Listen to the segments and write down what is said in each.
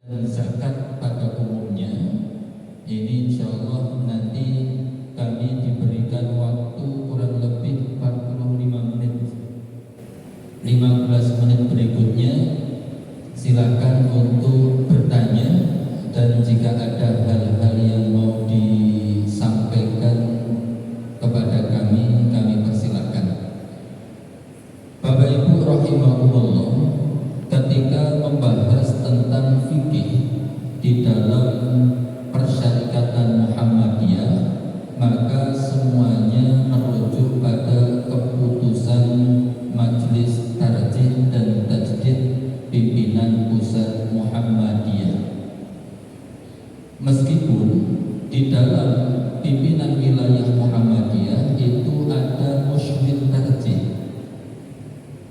Zakat pada umumnya ini insya Allah nanti kami diberikan waktu kurang lebih 45 menit 15 menit berikutnya silakan untuk bertanya, dan jika ada hal-hal yang mau disampaikan kepada kami persilakan. Bapak Ibu rahimahumullah, ketika membahas tentang fikih di dalam persyarikatan Muhammadiyah, maka semuanya merujuk pada keputusan Majelis Tarjih dan Tajdid Pimpinan Pusat Muhammadiyah. Meskipun di dalam pimpinan wilayah Muhammadiyah itu ada musyawir tarjih,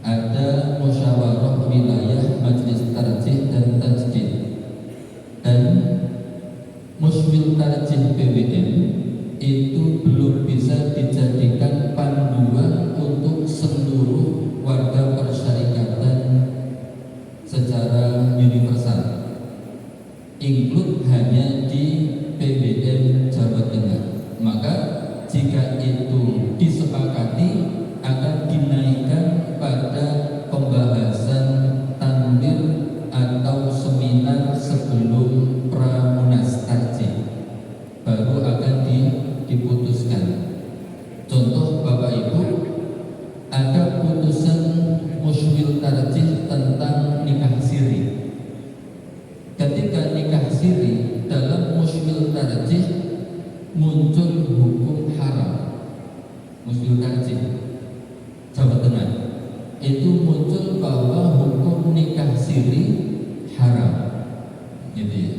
ada musyawarah wilayah Majelis Tarjih dan Tajdid, dan musyawir tarjih PWM itu belum bisa dijadikan panduan untuk seluruh warga persyarikatan secara universal, include hanya di PWM Jawa Tengah. Maka jika itu disepakati akan dinaikkan pada pembahasan tanwir atau seminar sebelum Pramunas Tarjih, baru akan diputuskan. Contoh Bapak Ibu, ada putusan musyawir tarjih tentang nikah siri. Ketika nikah siri dalam musyawir tarjih muncul hukum haram, musyawir tarjih Jawa Tengah itu muncul bahwa hukum nikah siri haram, gitu ya.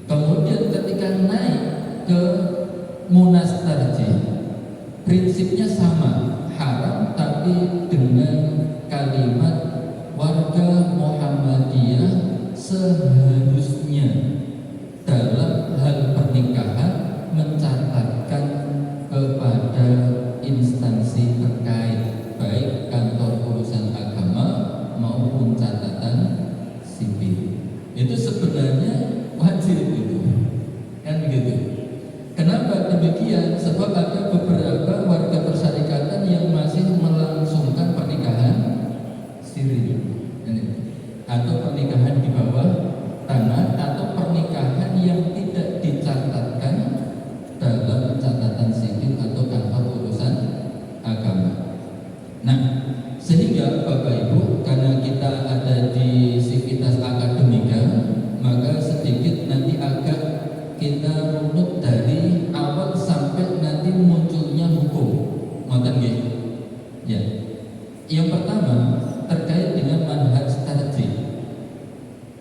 Kemudian ketika naik ke Munas Tarjih, prinsipnya sama, haram, tapi dengan kalimat warga Muhammadiyah seharusnya dalam hal pernikahan mencatatkan kepada instansi terkait, baik kantor urusan agama maupun catatan sipil. Itu sebenarnya wajib itu, kan begitu. Kenapa demikian? Sebab ada beberapa warga persyarikatan yang masih melangsungkan pernikahan siri, atau pernikahan di bawah tanah, atau pernikahan yang tidak dicatatkan dalam catatan sipil atau kantor urusan agama. Nah, sehingga Bapak Ibu, karena kita ada di Sivitas Akademika, maka sedikit nanti agak kita runut dari awal sampai nanti munculnya hukum. Ngoten nggih? Ya. Yang pertama terkait dengan manhaj tarjih.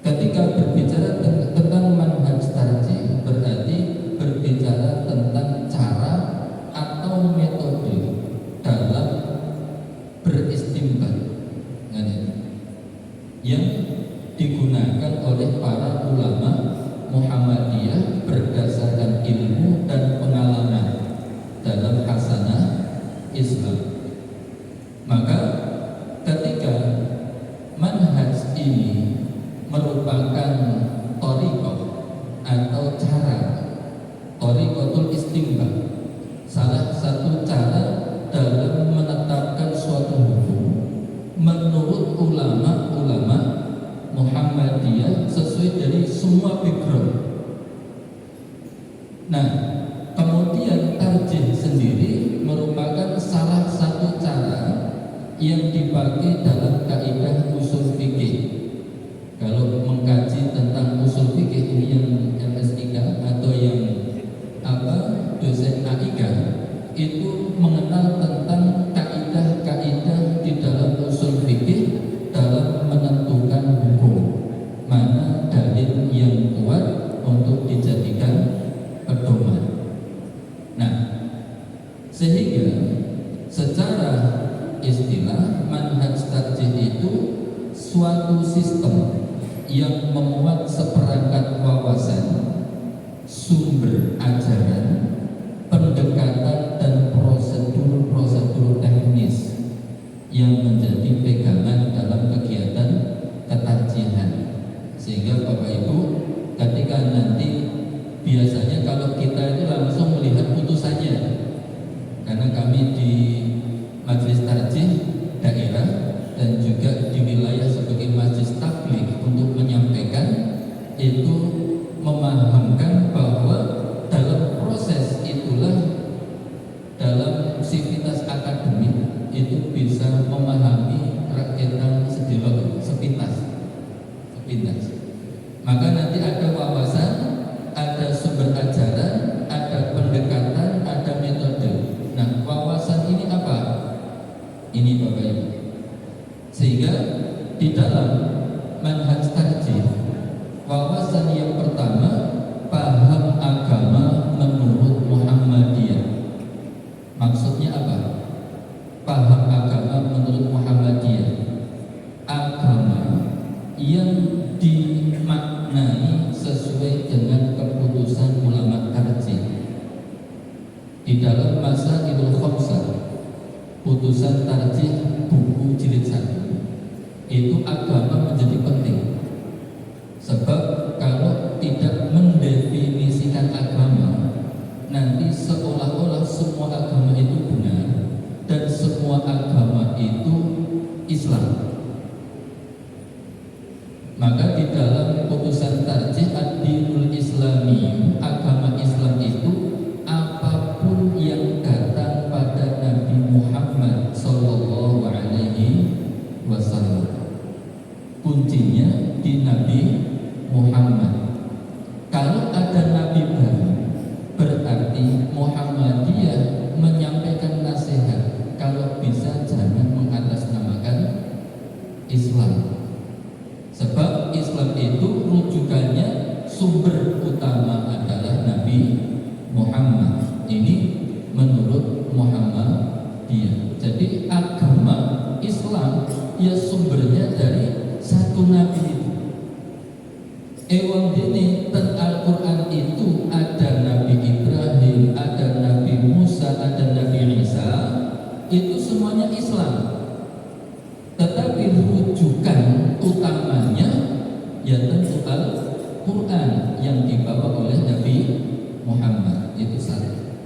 Ketika berbicara tentang manhaj tarjih, berarti berbicara tentang cara atau metode dalam beristimbat yang digunakan oleh para ulama Muhammadiyah berdasarkan ilmu dan pengalaman dalam khasanah Islam. Maka ketika manhaj ini merupakan thariqah atau cara, thariqatul istimbat, salah satu cara dalam menetapkan suatu hukum menurut ulama-ulama Muhammadiyah sesuai dari semua background. Nah, kemudian tarjih sendiri merupakan salah satu cara yang dipakai dalam kaidah usul fikih. Kalau mengkaji tentang usul fikih ini yang MS3 atau yang dosen A3 itu mengenal tentang kaidah-kaidah di dalam usul fikih dalam menentukan hukum, mana dalil yang kuat untuk dijadikan pedoman. Nah, sehingga secara istilah manhaj tarjih itu suatu sistem yang memuat seperangkat wawasan, sumber ajaran, pendekatan dan prosedur-prosedur teknis yang menjadi pegangan dalam kegiatan ketarjihan. Sehingga Bapak Ibu ketika nanti biasanya kalau kita itu langsung melihat putusannya, karena kami di Majelis Tarjih daerah dan juga di wilayah sebagai Majelis Tabligh untuk menyampaikan itu memahamkan bahwa dalam proses itulah dalam sivitas akademik itu bisa memahami rakyat sedelok sepintas. Maka nanti ada wawasan, ada sumber ajaran, ada pendekatan, ada metode. Nah, wawasan ini apa? Ini Bapak Ibu. Sehingga di dalam manhaj tarjih, wawasan yang pertama, paham agama menurut Muhammadiyah. Maksudnya apa? Paham agama menurut Muhammadiyah, agama yang dimaknai sesuai dengan keputusan ulama tarjih. Di dalam masa Idul Khamsah, putusan tarjih buku jilid 1, itu agama menjadi penting. Sebab kalau tidak mendefinisikan agama, nanti seolah-olah semua agama itu benar dan semua agama itu Islam. Maka di dalam putusan tarjih ad-dinul islami, agama Islam itu apapun yang datang pada Nabi Muhammad sallallahu alaihi wasallam. Kuncinya di Nabi Muhammad. Kalau ada nabi baru, berarti Muhammadiyah menyampaikan nasihat kalau bisa jangan mengatasnamakan Islam. Sebab Islam itu rujukannya, sumber utama adalah Nabi Muhammad. Ini menurut Muhammadiyah. Jadi agama Islam ya sumbernya dari satu Nabi itu. Ewang dini ten Al-Quran itu ada Nabi Ibrahim, ada Nabi Musa, ada Nabi Isa, itu semuanya Islam. Tetapi rujukan utamanya ya tentu Al-Quran yang dibawa oleh Nabi Muhammad, itu satu.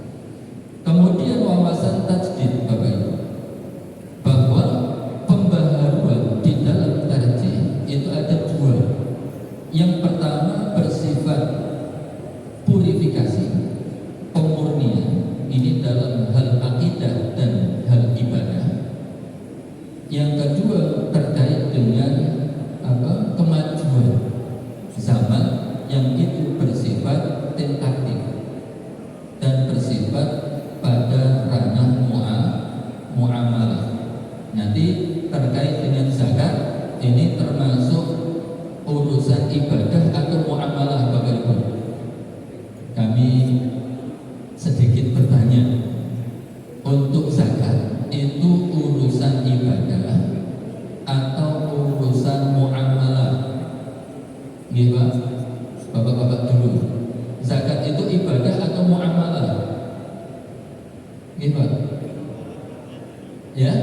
Kemudian wawasan tajdid Bapak Ibu, bahwa pembaharuan di dalam tarjih itu ada dua. Yang pertama bersifat purifikasi, pemurnian, ini dalam hal akidah dan hal ibadah. Yang kedua terkait dengan kemajuan zaman yang itu bersifat tentatif dan bersifat pada ranah muamalah. Nanti terkait dengan zakat, ini termasuk urusan ibadah atau muamalah Bapak Ibu. Kami sedikit bertanya, untuk zakat itu urusan ibadah atau urusan muamalah? Nggih Pak, Bapak-bapak dulu. Zakat itu ibadah atau muamalah? Nggih Pak. Ya?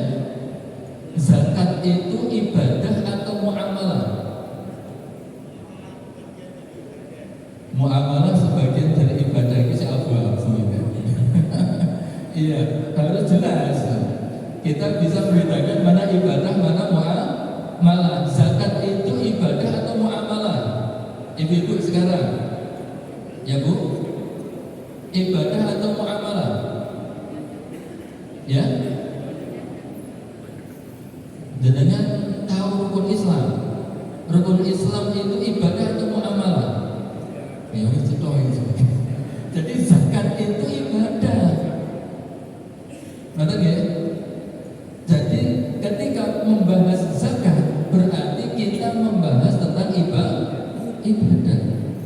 Zakat itu ibadah atau muamalah? Muamalah sebagian dari ibadah itu apa sebenarnya? Iya, harus jelas. Kita bisa membedakan mana ibadah, mana muamalah. Zakat itu ibadah atau muamalah? Ibu-ibu sekarang, ya Bu, ibadah atau muamalah? Ya, jenengan tahu rukun Islam? Rukun Islam itu ibadah atau muamalah? Ya, itu. Jadi zakat itu ibadah. Betul ya? Jadi ketika membahas zakat berarti kita membahas tentang ibadah.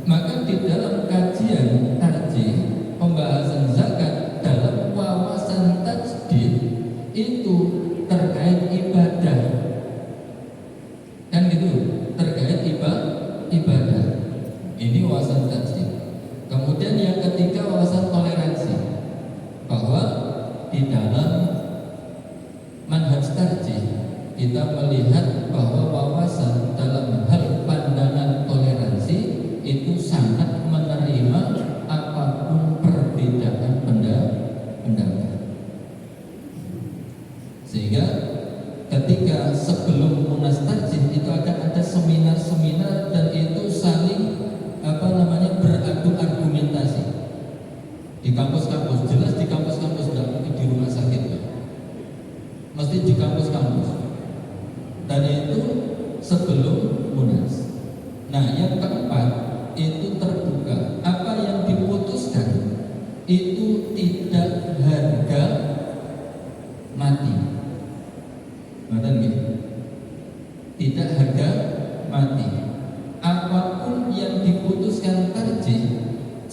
Maka di dalam kajian tarjih pembahasan zakat dalam wawasan tajdid itu terkait ibadah. Kan gitu, terkait ibadah. Ini wawasan tajdid. Kemudian yang ketiga wawasan toleransi, bahwa di dalam manhaj tarjih kita melihat bahwa wawasan dalam hal pandangan toleransi itu sangat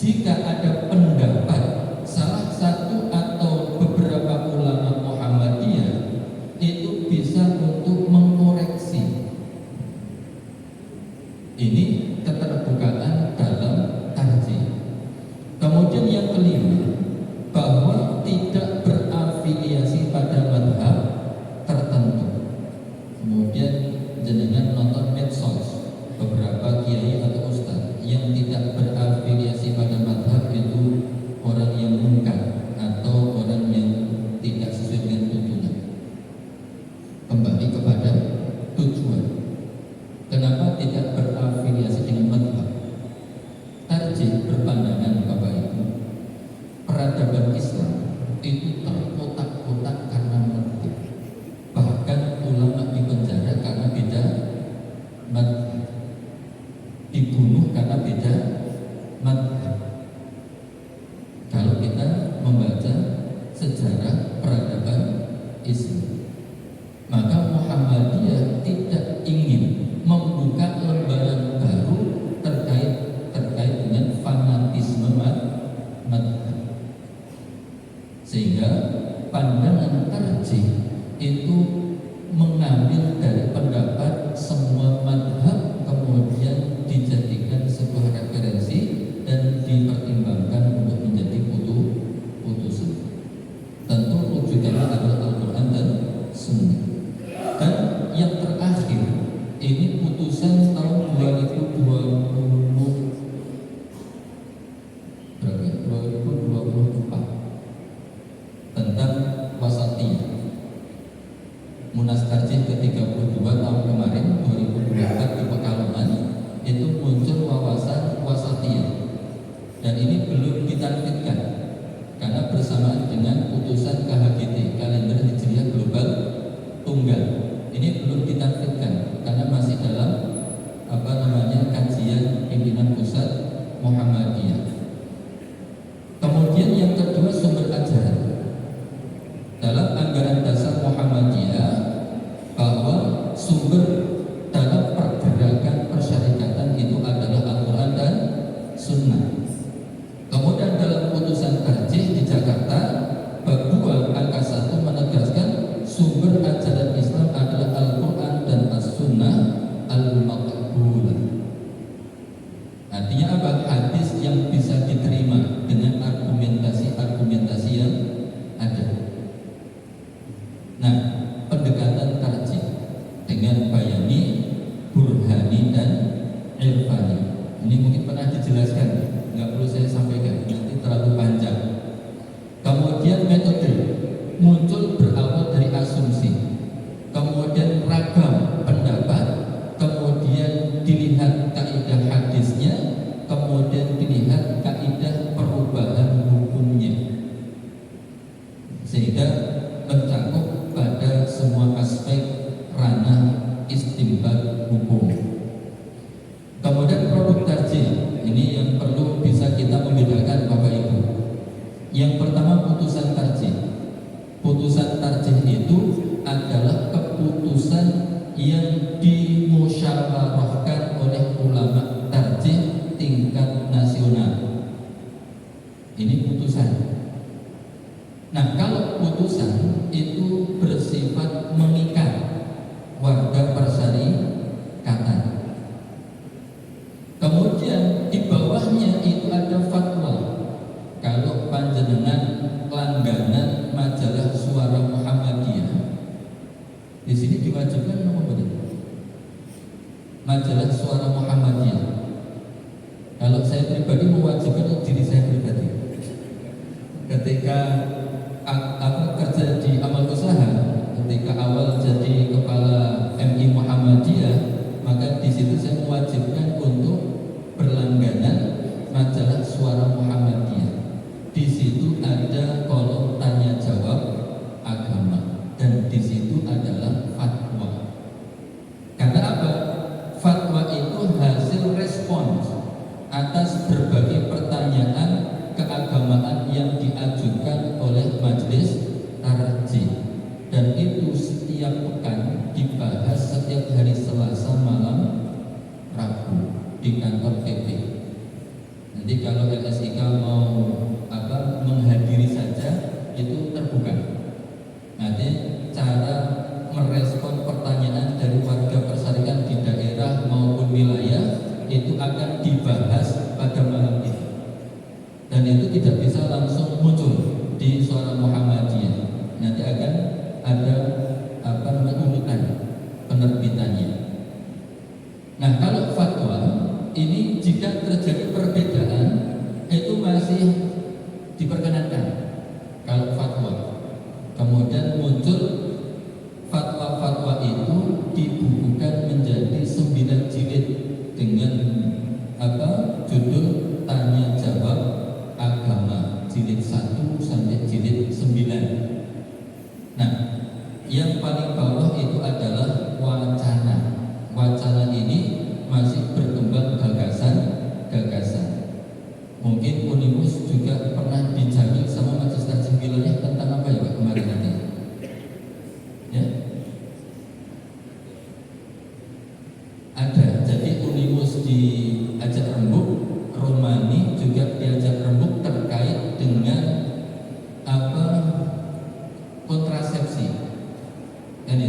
jika ada pendapat salah satu atau beberapa ulama Muhammadiyah itu bisa untuk mengkoreksi. Ini keterbukaan dalam tarjih. Kemudian yang kelima, bahwa tidak berafiliasi pada madhab tertentu. Kemudian jenengan nonton medsos, beberapa kiai atau ustaz yang tidak berafiliasi pada madhab itu orang yang mungkar atau orang yang tidak sesuai dengan tuntunan. Kembali kepada tujuan. Kenapa tidak berafiliasi dengan madhab? Tarjih berpandangan Bapak Ibu, peradaban Islam itu terkotak-kotak karena madhab. Bahkan ulama dipenjara karena beda madhab, dibunuh karena beda madhab. Kalau kita membaca sejarah peradaban Islam, maka Muhammadiyah tidak ingin membuka lembaran baru terkait dengan fanatisme madhab, sehingga pandangan tarjih itu mengambil dari pendapat semua madhab, kemudian dijadikan sebuah referensi dan dipertimbangkan untuk menjadi putusan. Tentu rujukannya adalah Al-Quran dan Sunnah. Dan yang terakhir, ini putusan tahun 2024 tentang wasatiyah. Munas Tarjih ke-32 tahun kemarin 2024 di Pekalongan itu muncul wawasan wasatiyah, dan ini belum ditanfidkan karena bersamaan dengan putusan KHGT, kalender Hijriah Global Tunggal. Ini belum ditanfidkan karena masih dalam kajian pimpinan pusat Muhammadiyah. Kemudian yang kedua, sumber ajaran. Dalam anggaran dasar Muhammadiyah bahwa sumber dalam pergerakan persyarikatan itu adalah Al-Quran dan Sunnah. Kemudian dalam putusan tarjih di Jakarta bab 2 angka 1 menegaskan sumber ajaran Islam adalah Al-Quran dan As-Sunnah al-maqbulah. Artinya apa? Hadis yang bisa diterima dengan argumentasi yang ada. Nah, pendekatan tarjih dengan bayani, burhani dan irfani ini mungkin pernah dijelaskan, nggak perlu saya sampaikan, nanti terlalu panjang. Kemudian metode muncul berawal dari asumsi, kemudian ragam pendapat, kemudian dilihat kaidah hadisnya, kemudian dilihat kaidah perubahan hukumnya, sehingga mencakup pada semua aspek ranah istinbat hukum. Kemudian produk tarjih ini yang perlu bisa kita membedakan Bapak Ibu. Yang pertama, putusan tarjih. Putusan tarjih itu adalah keputusan yang dimusyawarahkan oleh ulama tarjih tingkat nasional. Ini putusan. Nah, kalau putusan itu bersifat mengikat warga persyarikatan. Kemudian di bawahnya itu ada fatwa. Kalau panjenengan langganan majalah Suara Muhammadiyah, di sini diwajibkan apa? Majalah Suara Muhammadiyah. Kalau saya pribadi mewajibkan untuk diri saya pribadi. Ketika kerja di amal usaha, ketika awal jadi kepala MI Muhammadiyah, maka di situ saya mewajibkan untuk berlangganan majalah Suara Muhammadiyah. Di situ ada kolom tanya jawab agama, dan di situ adalah fatwa. Karena apa? Fatwa itu hasil respons atas berbagai pertanyaan keagamaan yang diajukan oleh majelis tarjih, dan itu setiap pekan dibahas setiap hari Selasa malam Rabu di kantor PP. Nanti kalau LSIK tidak bisa langsung muncul di Suara Muhammadiyah. Nanti akan ada urutan penerbitannya. Nah, kalau fatwa ini jika terjadi perbedaan itu masih diperkenankan. Kalau fatwa kemudian muncul fatwa-fatwa itu dibukukan menjadi 9 jilid dengan judul Tanya Jawab Agama jilid 1 sampai jilid 9. Nah, yang paling bawah itu adalah wacana. Wacana ini masih berkembang gagasan. Mungkin Unimus juga pernah dijamin sama Majelis Taklim Wilayah tentang apa ya Pak kemarin nanti? Ya? Ada. Jadi Unimus diajak rembuk, Romani juga diajak rembuk terkait dengan kontrasepsi. Ini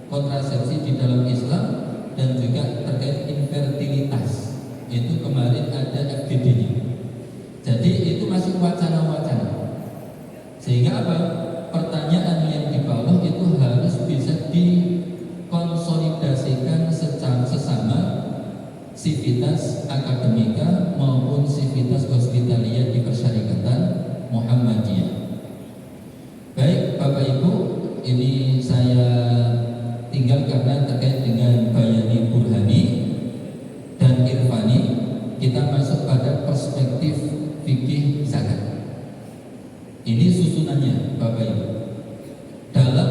kontrasepsi di dalam Islam dan juga terkait infertilitas. Itu kemarin ada FGD-nya. Jadi itu masih wacana-wacana. Sehingga pertanyaan yang di bawah itu harus bisa dikonsolidasikan secara sesama sivitas akademika maupun sivitas hospitalia di Persyarikatan Muhammadiyah. Baik Bapak Ibu, ini saya tinggal karena terkait dengan Bayani Burhani dan Irfani. Kita masuk pada perspektif fikih zakat. Ini susunannya Bapak Ibu. Dalam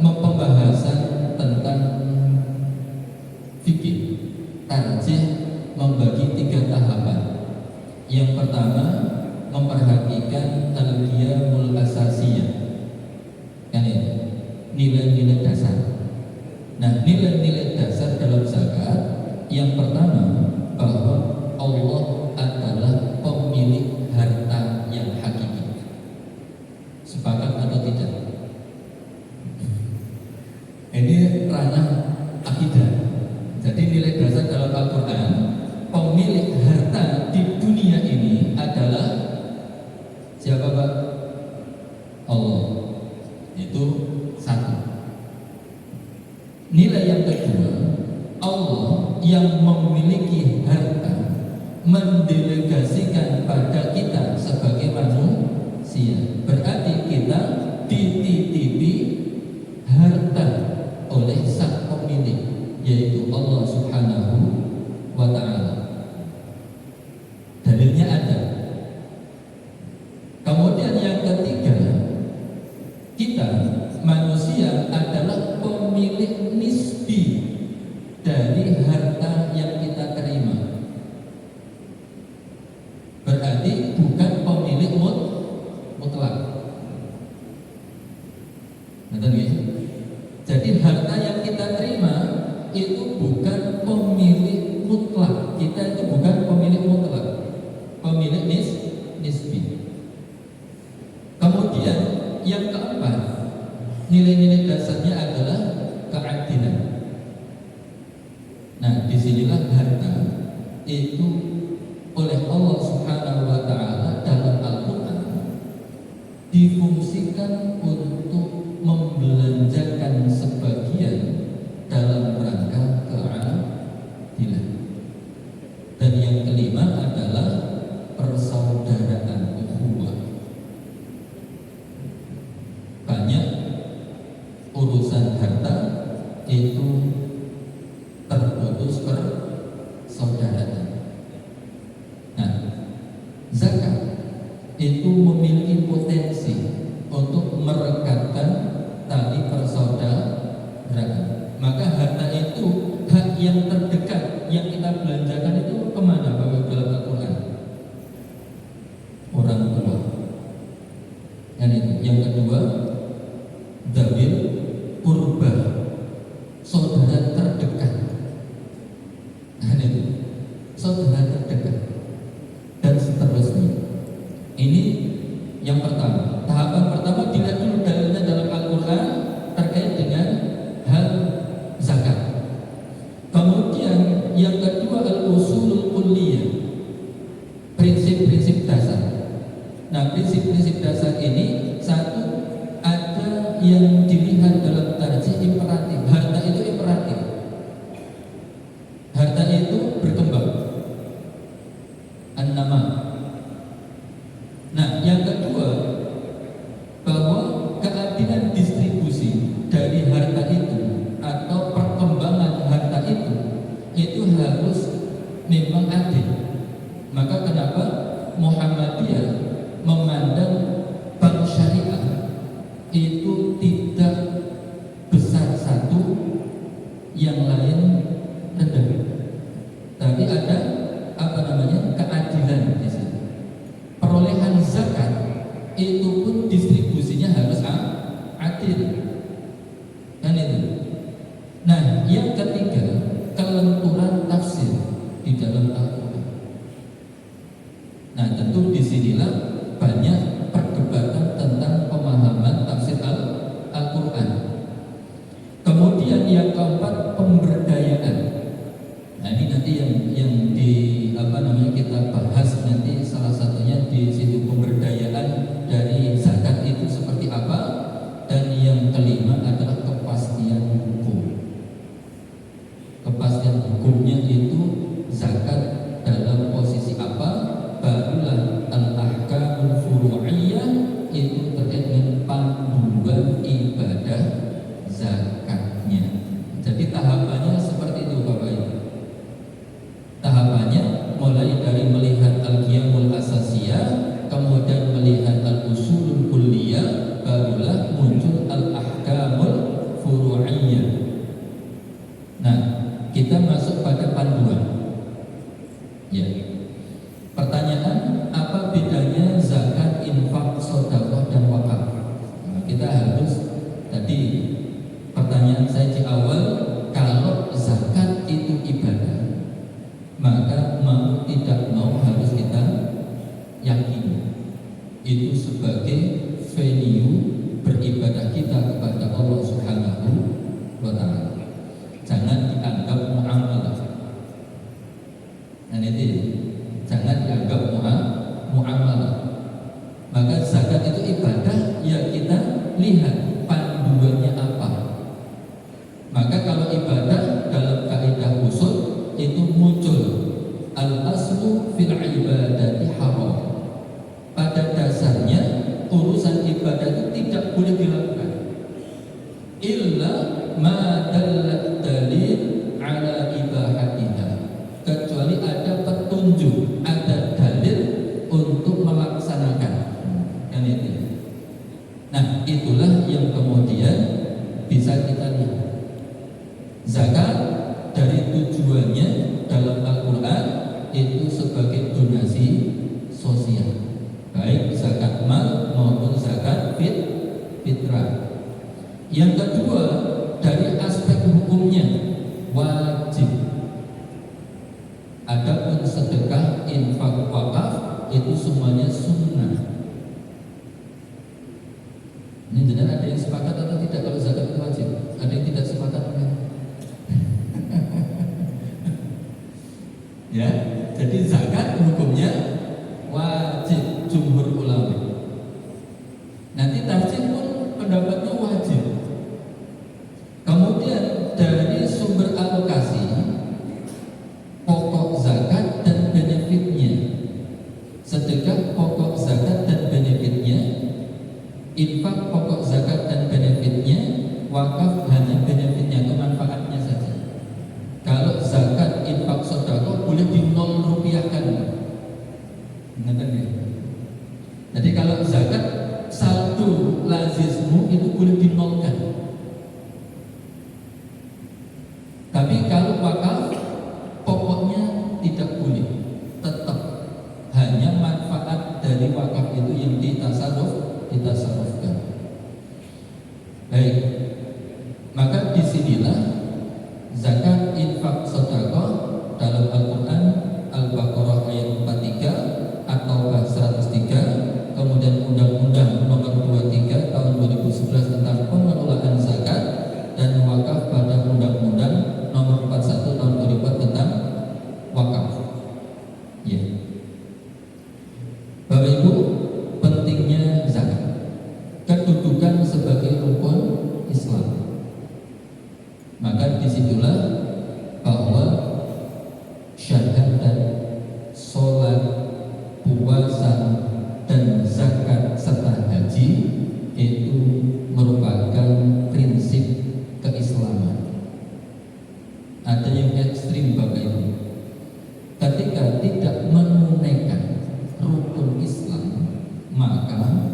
pembahasan tentang fikih, tarjih membagi 3 tahapan. Yang pertama memperhatikan al-qiyamul asasiyah, kan ya, nilai-nilai dasar. Nah, nilai-nilai dasar dalam zakat yang pertama bahwa Allah adalah pemilik harta yang hakiki. Sepakat atau tidak? Ini ranah akidah. Jadi nilai dasar dalam Al-Quran, pemilik harta di dunia ini adalah siapa Pak? Allah. Itu satu. Nilai yang kedua, Allah yang memiliki harta mendelegasikan pada kita sebagai manusia. Berarti kita dititipi harta oleh sang pemilik, yaitu Allah Subhanahu wa ta'ala. Dalilnya ada. Kemudian yang ketiga, kita manusia adalah pemilik nisbi dari harta yang kita terima. Berarti bukan pemilik mutlak. Betul ya? Jadi harta yang kita terima itu bukan pemilik mutlak. Kita itu bukan pemilik mutlak, pemilik nisbi. Kemudian yang keempat, nilai-nilai dasarnya adalah keadilan. Nah, disinilah harta itu oleh Allah Subhanahu wa ta'ala dalam Al-Quran difungsikan untuk membelanjakan sebagian dalam rangka keadilan. Dan yang kelima adalah persaudaraan ukhuwah. Banyak urusan harta itu terputus persaudaraan. Nah, zakat itu memiliki potensi untuk merekatkan tali persaudaraan. Maka harta itu hak yang terdekat yang kita belanjakan itu kemana Bapak dalam Al-Quran? Orang tua. Dan itu yang kedua, dzawil qurba, saudara terdekat. Nah itu saudara terdekat dan seterusnya. Ini Nah, prinsip-prinsip dasar ini, satu, ada yang dilihat dalam tarjih imperatif. Harta itu imperatif. Harta itu berkembang. An-nama. Nah, yang kedua, bahwa keadilan distribusi dari harta itu atau perkembangan harta itu harus memang adil. Maka kenapa Muhammadiyah memandang bank syariah itu tidak besar satu, yang lain rendah, tapi ada keadilan di sini. Perolehan zakat itu pun distribusinya harus adil, kan itu. Nah, yang ketiga, kelenturan tafsir di dalam Al-Quran. Nah, tentu disinilah banyak perdebatan tentang pemahaman tafsir Al-Quran. Kemudian yang keempat, pemberdayaan. Nah, ini nanti yang di kita bahas nanti, salah satunya di situ pemberdayaan dari zakat itu seperti apa. Dan yang kelima adalah kepastian hukum. Kepastian hukumnya itu zakat dalam posisi apa, barulah al-ahkamul furu'iyah itu terkait dengan panduan ibadah zakatnya. Jadi tahapannya seperti itu Bapak Ibu. Tahapannya mulai dari melihat al-qiyamul asasiyah, kemudian melihat al-usulul kulliyah, barulah muncul al-ahkamul furu'iyah. Nah, kita masuk pada panduan. Ya. Pertanyaan, apa bedanya zakat, infak, sedekah dan wakaf? Nah, kita harus, tadi pertanyaan saya di awal, kalau zakat itu ibadah, maka mau tidak mau harus kita yakini itu sebagai venue beribadah kita kepada Allah Subhanahu wa Ta'ala. Jangan dianggap muamalah. Nah, itu jangan dianggap muamalah. Maka zakat itu ibadah, ya kita lihat panduannya apa. Maka kalau ibadah dalam kaidah usul itu muncul al-aslu fil ibadati haram. Pada dasarnya urusan ibadah itu tidak boleh dilakukan illa ma dallat dalil ala ibahatiha, kecuali ada petunjuk, ada dalil untuk melaksanakan. Kan itu. Nah, itulah yang kemudian bisa kita lihat. Zakat dari tujuannya dalam Al-Quran itu sebagai donasi sosial, baik zakat mal maupun zakat fitrah. Yang kedua, dari aspek hukumnya wajib. Adapun sedekah, infak, wakaf itu semuanya sunnah. Ini benar, ada yang sepakat atau tidak kalau zakat itu wajib? Ada yang tidak sepakat? Ya, jadi zakat hukumnya wajib, jumhur ulama. Nanti tarjih pun pendapatnya wajib. Kemudian dari sumber alokasi, pokok zakat dan benefitnya, sedekah pokok zakat dan benefitnya, infak pokok zakat dan benefitnya, wakaf hanya benefitnya atau manfaatnya saja. Kalau zakat, infak, sedekah boleh di nol rupiahkan. Ingat ya? Jadi kalau zakat saldo lazismu itu boleh dinolkan. Tapi kalau wakaf pokoknya tidak boleh, tetap hanya manfaat dari wakaf itu yang ditasarrufkan. Baik, maka disinilah zakat, infak, sedekah dalam Al-Quran Al-Baqarah ayat 43 atau 103, kemudian Undang-Undang Nomor 23 Tahun 2011 tentang pengelolaan zakat, dan wakaf pada Undang-Undang Nomor 41 Tahun 2004 tentang wakaf. Ya, Bapak Ibu, disitulah bahwa syahadat, sholat, puasa, dan zakat serta haji itu merupakan prinsip keislaman. Ada yang ekstrim Bapak Ibu, ketika tidak menunaikan rukun Islam maka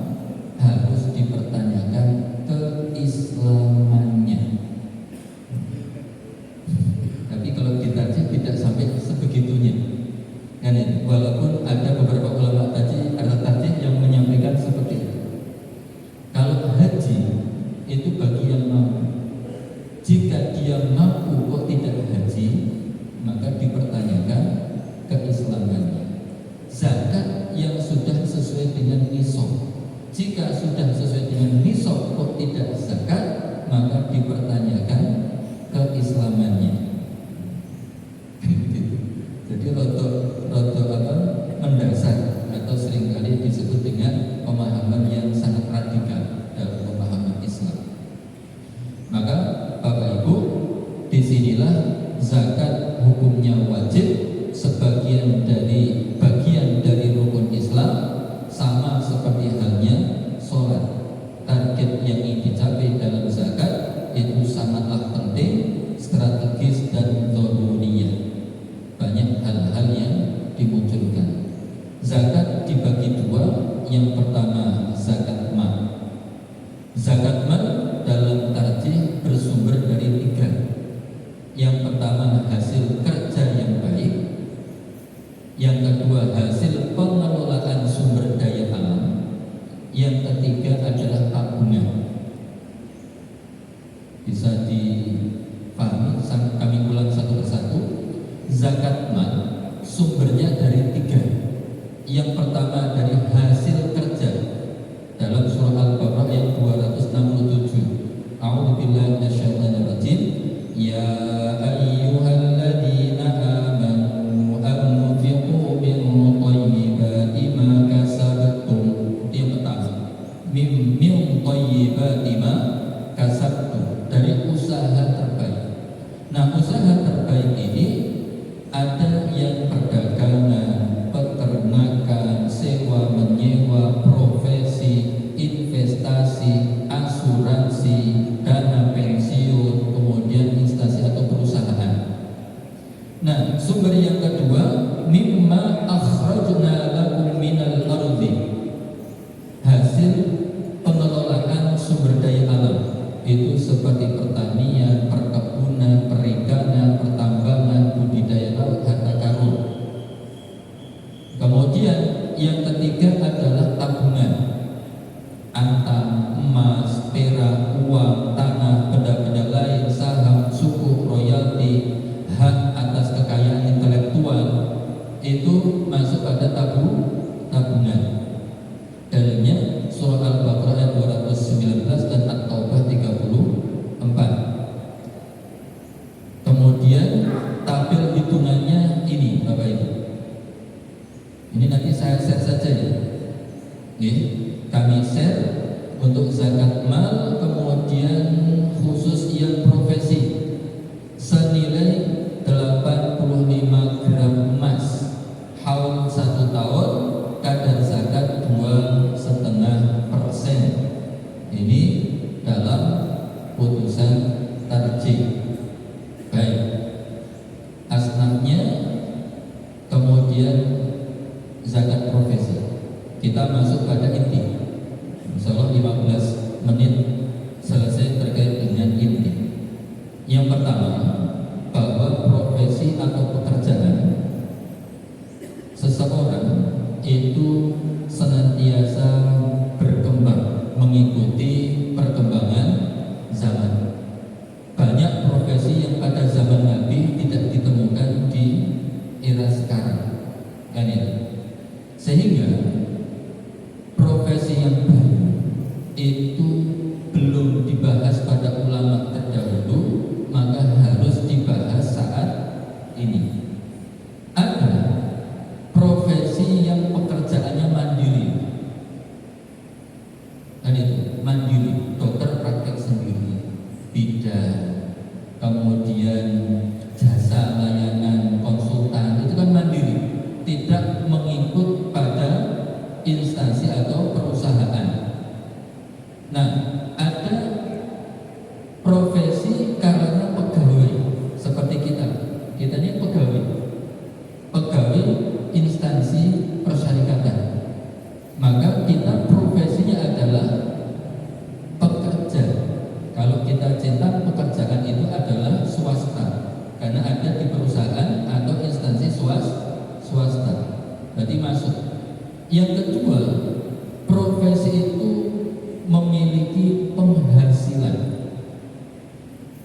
harus dipertanyakan keislamannya. Tapi kalau ditaji tidak sampai sebegitunya. Kan ya? Walaupun ada beberapa ulama tadi yang menyampaikan seperti itu. Kalau haji itu bagi yang mampu. Jika dia mampu kok tidak haji, maka dipertanyakan keislamannya. Zakat yang sudah sesuai dengan nisab, jika sudah sesuai dengan nisab kok tidak zakat, maka dipertanyakan keislamannya. Jadi rodo mendasar atau seringkali disebut dengan pemahaman yang sangat radikal dalam pemahaman Islam. Maka Bapak Ibu, disinilah zakat hukumnya wajib sebagian dari bagian dari rukun Islam, sama seperti halnya sholat. Target yang ingin dicapai dalam zakat itu sangatlah penting, strategis dan daruriyah. Banyak hal-hal yang dimunculkan. Zakat dibagi dua. Yang pertama zakat mal. Zakat mal dalam tarjih bersumber dari tiga. Yang pertama hasil kerja yang baik. Yang kedua hasil pengelolaan sumber daya alam. Yang ketiga adalah tabungan. Bisa dipahami, kami ulang satu persatu. Zakat mal sumbernya dari tiga. Yang pertama dari hasil kerja. Dalam surah Al-Baqarah ayat 267. A'udzubillahi minasyaitonir rajim. Ya ayyuhalladzina amanu anfiqu min thayyibati ma kasabtum. Yang pertama, min thayyibati ma kasabtum, dari usaha terbaik. Nah, usaha terbaik ini ada yang perdagangan, peternakan, sewa menyewa, profesi, investasi, asuransi, dana pensiun, kemudian instansi atau perusahaan. Nah, sumber yang kedua, mimma akhrajna lakum minal ardi, hasil pengelolaan sumber daya alam. Itu seperti pertanian, perkebunan, perikanan, pertambangan, budidaya laut, harta karun. Kemudian yang ketiga adalah tabungan. Antam, emas, perak, uang, tanah, benda-benda lain, saham, suku, royalti, hak atas kekayaan intelektual, itu masuk pada tabungan. Dalilnya surah Al-Baqarah ayat 219 dan At-Taubah 34. Kemudian tabel hitungannya ini Bapak Ibu. Ini nanti saya share saja ya. Kami share untuk zakat mal, kemudian khusus yang profesi senilai 85 gram emas, haul 1 tahun, kadar zakat 2,5%. Ini dalam putusan tarjih. Baik, asnafnya, kemudian zakat profesi. Kita masuk pada inti. Insyaallah 15 menit selesai terkait dengan inti. Yang pertama, bahwa profesi atau pekerjaan seseorang itu senantiasa berkembang mengikuti perkembangan zaman. Banyak profesi yang pada zaman Nabi tidak ditemukan di era sekarang, kan ya? Sehingga profesi yang baru itu belum dibahas pada ulama terdahulu, maka harus dibahas saat ini. Ada profesi yang pekerjaannya mandiri, kan itu mandiri, dokter praktek sendiri, bidan, kemudian tidak mengikut pada instansi atau perusahaan. Nah, ada profesi karena pegawai seperti kita ini pegawai instansi persyarikatan, maka kita profesinya adalah pekerja. Kalau kita cinta, pekerjaan itu adalah swasta karena ada di perusahaan atau instansi swasta, berarti masuk. Yang kedua, profesi itu memiliki penghasilan.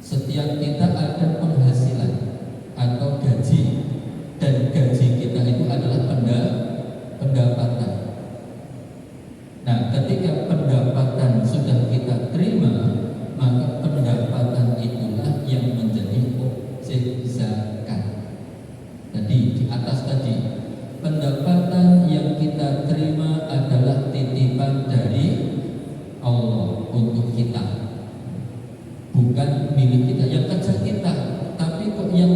Setiap kita ada penghasilan atau gaji, dan gaji kita itu adalah pendapatan. Nah, ketika pendapatan sudah kita terima, maka pendapatan itulah yang menjadi objek zakat. Jadi di atas tadi, pendapatan yang kita terima adalah titipan dari Allah untuk kita, bukan milik kita, yang kerja kita, tapi yang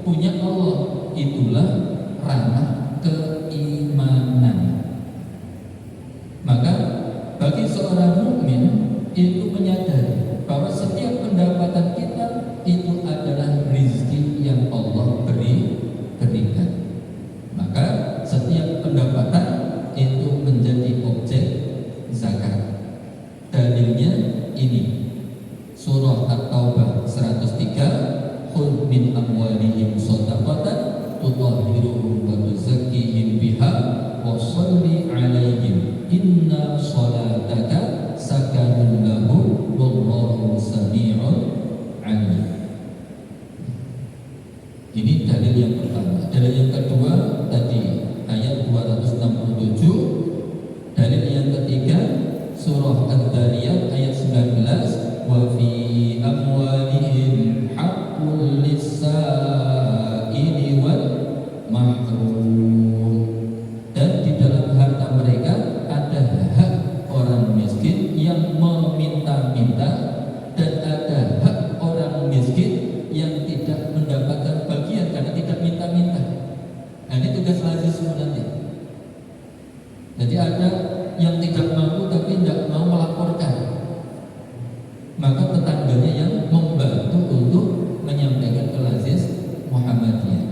punya Allah. Itulah ranah keimanan. Maka bagi seorang mukmin itu menyadari bahwa setiap pendapatan kita itu adalah rezeki yang Allah berikan. Maka setiap pendapatan itu menjadi objek zakat. Dalilnya ini, surah At-Taubah 103, khudh min amwalihim shadaqatan tutahhiruhum wa tuzakkihim biha wa shalli 'alaihim inna shalataka sakanun lahum wallahu sami'un 'alim. Ini dalil yang pertama. Dalil yang kedua tadi ayat 267. Dalil yang ketiga surah Ad-Dariyat ayat 19, wa fi amwalihim haqqul lis-sa'ili wal mahrum. Dan di dalam harta mereka ada hak orang miskin yang meminta-minta, dan ada hak orang miskin yang tidak mendapatkan bagian karena tidak minta-minta. Nah, ini tugas lazim nanti. Jadi ada yang tidak mampu tapi tidak mau melaporkan, maka tetangganya yang membantu untuk menyampaikan ke Lazis Muhammadiyah.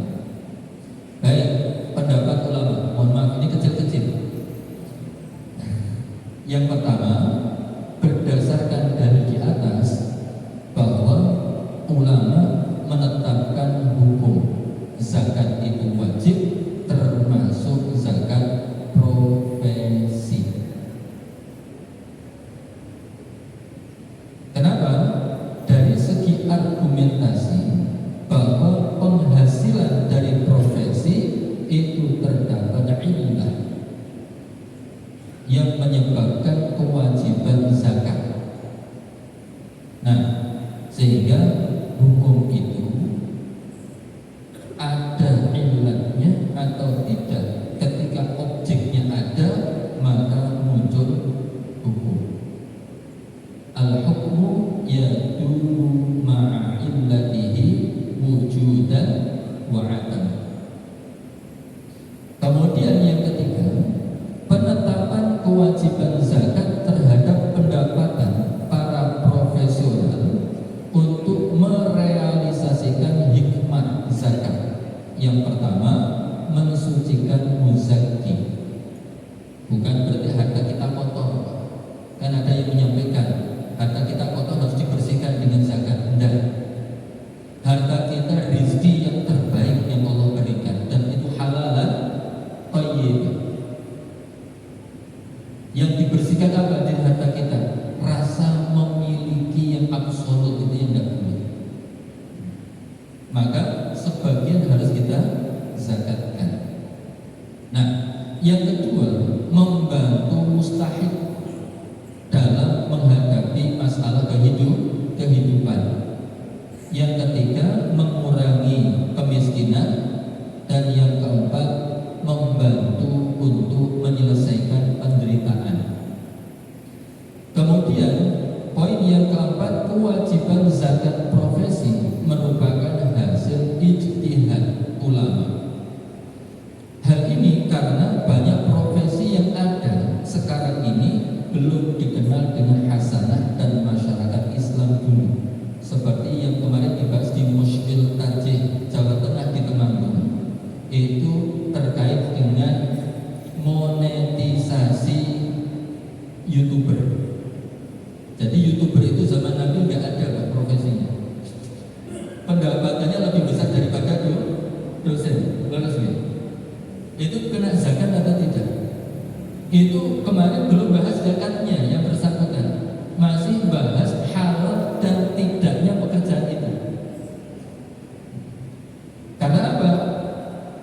Baik, pendapat ulama, mohon maaf ini kecil-kecil. Yang pertama, berdasarkan dalil di atas bahwa ulama menetapkan hukum zakat itu wajib, termasuk zakat profesi. Kenapa? Dari segi argumentasi bahwa penghasilan dari profesi itu terdapat illah yang menyebabkan kewajiban zakat. Nah, sehingga hukum itu ada illatnya atau tidak. Ketika objeknya ada, maka muncul hukum. Al-hukmu yaduru ma'a illatihi wujudan wa adam. Kemudian yang ketiga, penetapan kewajiban zakat terhadap pendapatan para profesional untuk merealisasikan hikmah zakat. Yang pertama, mensucikan muzakki. Bukan berarti harta kita kotor. Kan ada yang menyampaikan harta kita kotor harus dibersihkan dengan zakat. Tidak. Harta kita rezeki yang terbaik yang Allah berikan, dan itu halalan thayyib. Yang dibersihkan apa dari harta kita? Rasa memiliki yang absolut itu yang tidak boleh. Maka sebagian harus kita zakatkan. Nah, yang kedua, membantu mustahik dalam menghadapi masalah kehidupan. Yang ketiga, mengurangi kemiskinan. Dan yang keempat, membantu untuk menyelesaikan penderitaan. Kemudian poin yang keempat, kewajiban zakat profesi merupakan hasil ijtihad ulama. Hal ini karena banyak profesi yang ada sekarang ini belum dikenal dengan hasanah dan masyarakat Islam dulu. Seperti yang kemarin dibahas di Musybil Tajih Jawa Tengah di Temanggung, itu terkait dengan monetisasi YouTuber. Jadi YouTuber itu zaman Nabi nggak ada Pak profesinya. Pendapatannya lebih besar daripada dosen. Lulus ya? Itu kena zakat atau tidak? Itu kemarin belum bahas zakatnya yang bersangkutan, masih bahas halal dan tidaknya pekerjaan itu. Karena apa?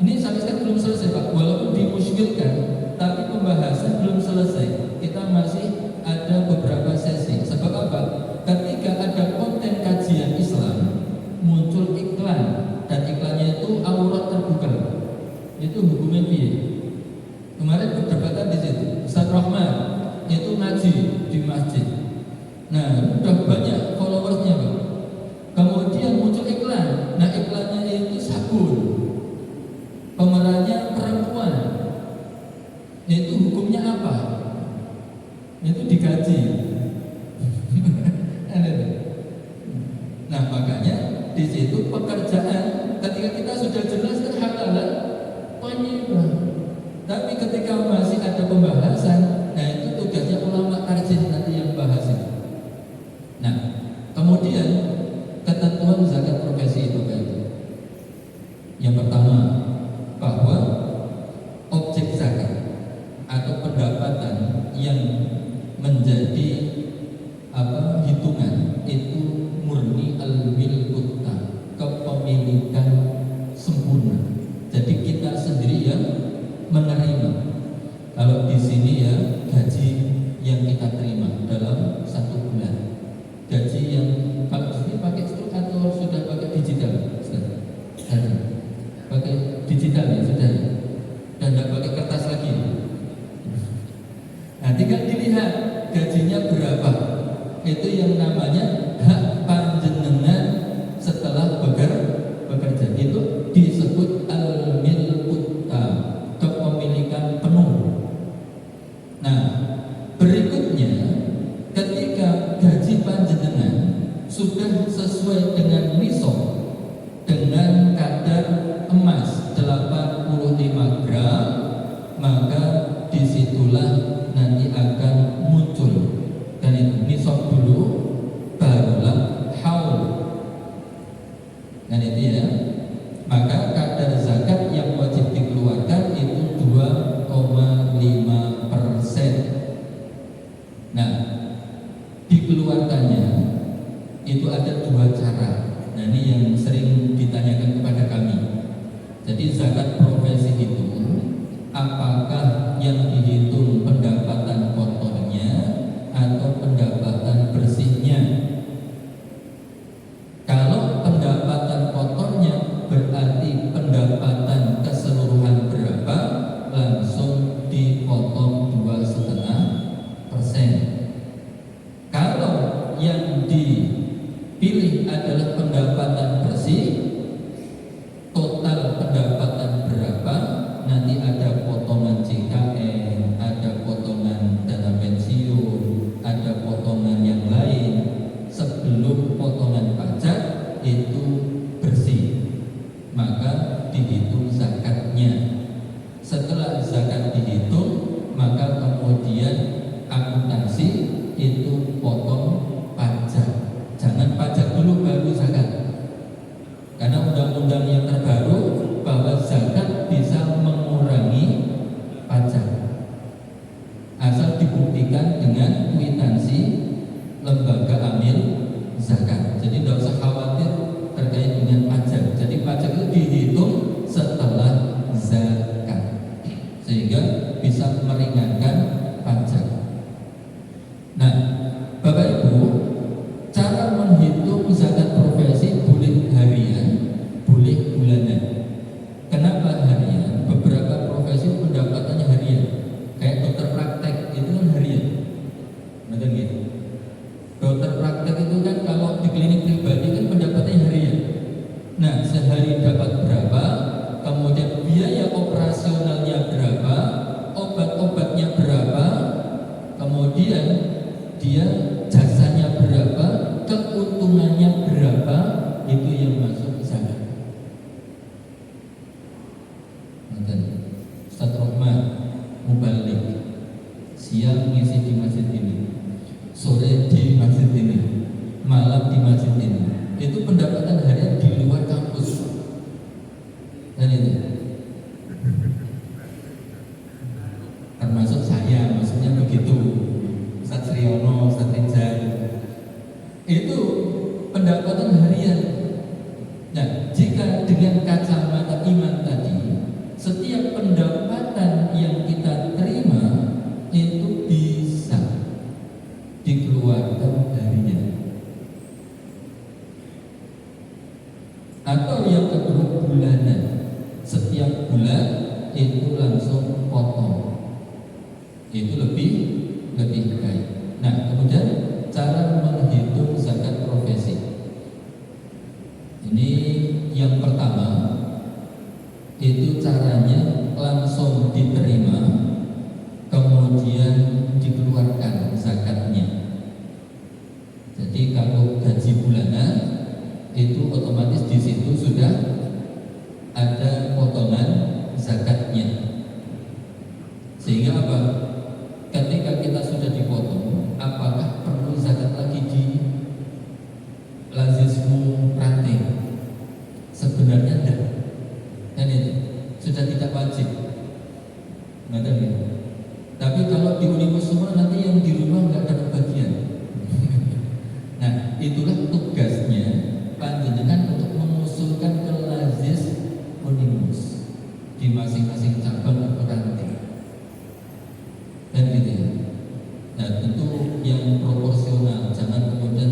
Ini sampai sekarang belum selesai Pak, walaupun dimusyilkan, tapi pembahasan belum selesai. Kita masih ada beberapa sesi. Sebab apa? Ketika ada konten kajian Islam, muncul iklan, dan iklannya itu aurat terbuka. Itu hukumnya piye? Kemarin perdebatan di situ. Ustaz Rahman itu ngaji di masjid. Nah, udah banyak followersnya Pak. Kemudian muncul iklan. Nah, iklannya itu sabun. Pemerannya perempuan. Itu hukumnya apa? Itu digaji. Nah, makanya di situ pekerjaan ketika kita sudah jelaskan halalan penyibah. Tapi ketika masih ada pembahasan, nah itu tugasnya ulama tarjih nanti yang bahas itu. Nah, kemudian ketentuan zakat profesi itu kayak itu. Yang pertama, bahwa objek zakat atau pendapatan yang menjadi hitungan itu murni al-milkut, kepemilikan sempurna. Jadi kita sendiri yang menerima. Kalau di sini ya gaji yang kita terima dalam 1 bulan. Gaji yang kalau di sini pakai struk atau sudah pakai digital? Sudah. Pakai digital ya sudah. Dan tidak pakai kertas lagi. Nah, tinggal dilihat gajinya berapa. Itu yang namanya hak panjenengan setelah bekerja. Itu disebut al-milkut, kepemilikan penuh. Nah, berikutnya ketika gaji panjenengan sudah sesuai dengan nisab, dengan kadar emas 85 gram, maka disitulah nanti akan muncul, dan itu nisab dulu barulah haul. Dan itu ya, maka kadar zakat yang wajib dikeluarkan itu 2,5%. Nah, dikeluarkannya itu ada 2 cara. Nah, ini yang sering ditanyakan kepada kami. Jadi zakat profesi itu apakah yang dihitung pendapatan kotornya atau pendapatan bersihnya? Kalau pendapatan kotornya berarti pendapatan keseluruhan berapa, langsung dipotong 2,5%. Kalau yang dipilih adalah pendapatan bersih, total pendapatan berapa, nanti ada potongan JKN, ada potongan dana pensiun, ada potongan yang lain. Sebelum potongan pajak itu bersih, maka dihitung zakatnya. Setelah zakat dihitung, maka kemudian akuntansi itu potong pajak. Jangan pajak dulu baru zakat. Karena undang-undang yang terbaru bahwa zakat bisa mengurangi pajak asal dibuktikan dengan kwitansi lembaga amil zakat. Jadi tidak usah khawatir terkait dengan pajak. Jadi pajak itu dihitung setelah zakat, sehingga bisa meringankan pajak. Nah, Bapak Ibu, cara menghitung zakat profesi boleh harian, boleh bulanan. Kenapa harian? Beberapa profesi pendapatannya harian. Kayak dokter praktek itu kan harian. Betul gitu. Dokter praktek itu kan kalau di klinik pribadi kan pendapatannya harian. Nah, sehari dapat berapa, kemudian biaya operasionalnya berapa, dia jasanya berapa, keuntungannya berapa, itu yang masuk zakat. Ustaz Rahman mubalik, siang ngisi di masjid ini, sore di masjid ini, malam di masjid ini, itu pendapatan harian di luar kampus. Dan itu termasuk saya, maksudnya begitu, Ustaz Riono, Ustaz Rizal, itu pendapatan harian. Nah, jika dengan kacamata iman tadi, setiap pendapatan yang kita terima itu bisa dikeluarkan harian. Atau yang kedua bulanan, setiap bulan itu langsung potong, itu lebih baik. Nah, kemudian cara menghitung zakat profesi ini yang pertama, itu caranya langsung diterima kemudian dikeluarkan zakatnya. Jadi kalau gaji bulanan itu otomatis di situ sudah ada potongan zakatnya. Sehingga apa? Ketika kita sudah dipotong, apakah perlu zakat lagi di lazismu ranting? Sebenarnya tidak. Dan itu sudah tidak wajib. Tapi kalau di Unimus semua nanti yang di rumah nggak dapat bagian. Nah, itulah tugasnya panjenengan untuk mengusulkan ke lazis Unimus di masing-masing cabang atau ranting. Dan gitu ya. Nah, tentu yang proporsional, jangan kemudian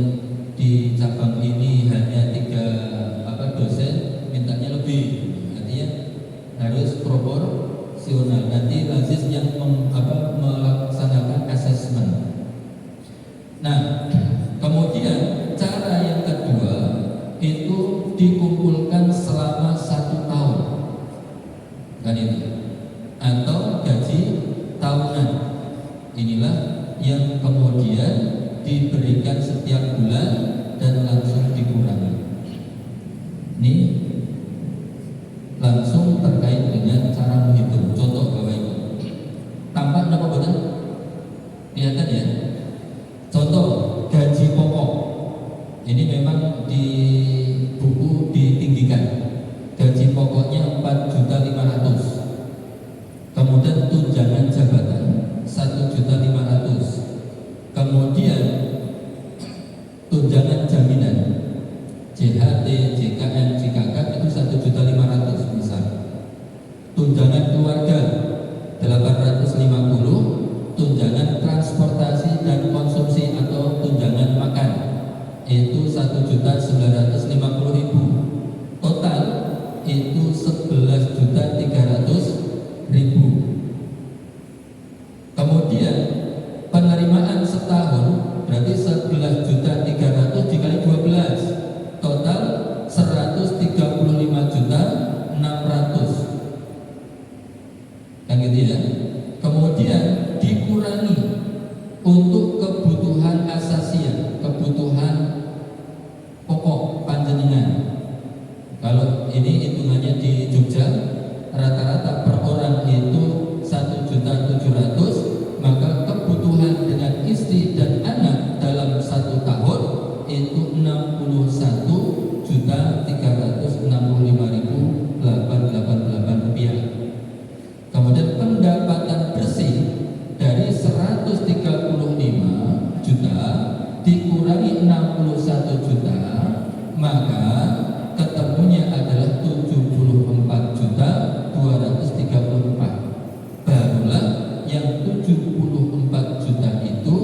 di cabang ini hanya 3 dosen mintanya lebih. Harus proporsional. Nanti lazis yang melaksanakan asesmen. Nah, kemudian cara yang kedua itu dikumpulkan selama 1 tahun, kan itu, atau gaji tahunan. Inilah yang kemudian diberikan setiap bulan dan langsung dikurangi. Ini langsung terkait dengan cara menghitung. Contoh Bapak Ibu, tampak apa betul? Kelihatan ya? Contoh gaji pokok. Ini memang di buku ditinggikan. Gaji pokoknya 4.500.000. Kemudian tunjangan jabatan 1.500.000. Kemudian tunjangan jaminan JHT, JKN, JKK itu 1.500.000 misal. Tunjangan keluarga 850, tunjangan transportasi dan konsumsi atau tunjangan makan itu 1.950.000. Total itu 11.300.000. Kemudian penerimaan setahun berarti 11.300.000 dikali 12, total 135.600.000, kan gitu ya. Kemudian dikurangi untuk kebutuhan asasiah, kebutuhan pokok panjenengan. Kalau ini hitungannya di Jogja rata-rata per orang itu 1.700.000, maka kebutuhan dengan istri dan anak dalam 1 tahun itu 61.365.888 rupiah. Kemudian pendapatan bersih dari 135 juta dikurangi 61 juta, maka ketemunya adalah 74.234. Barulah yang 74 juta itu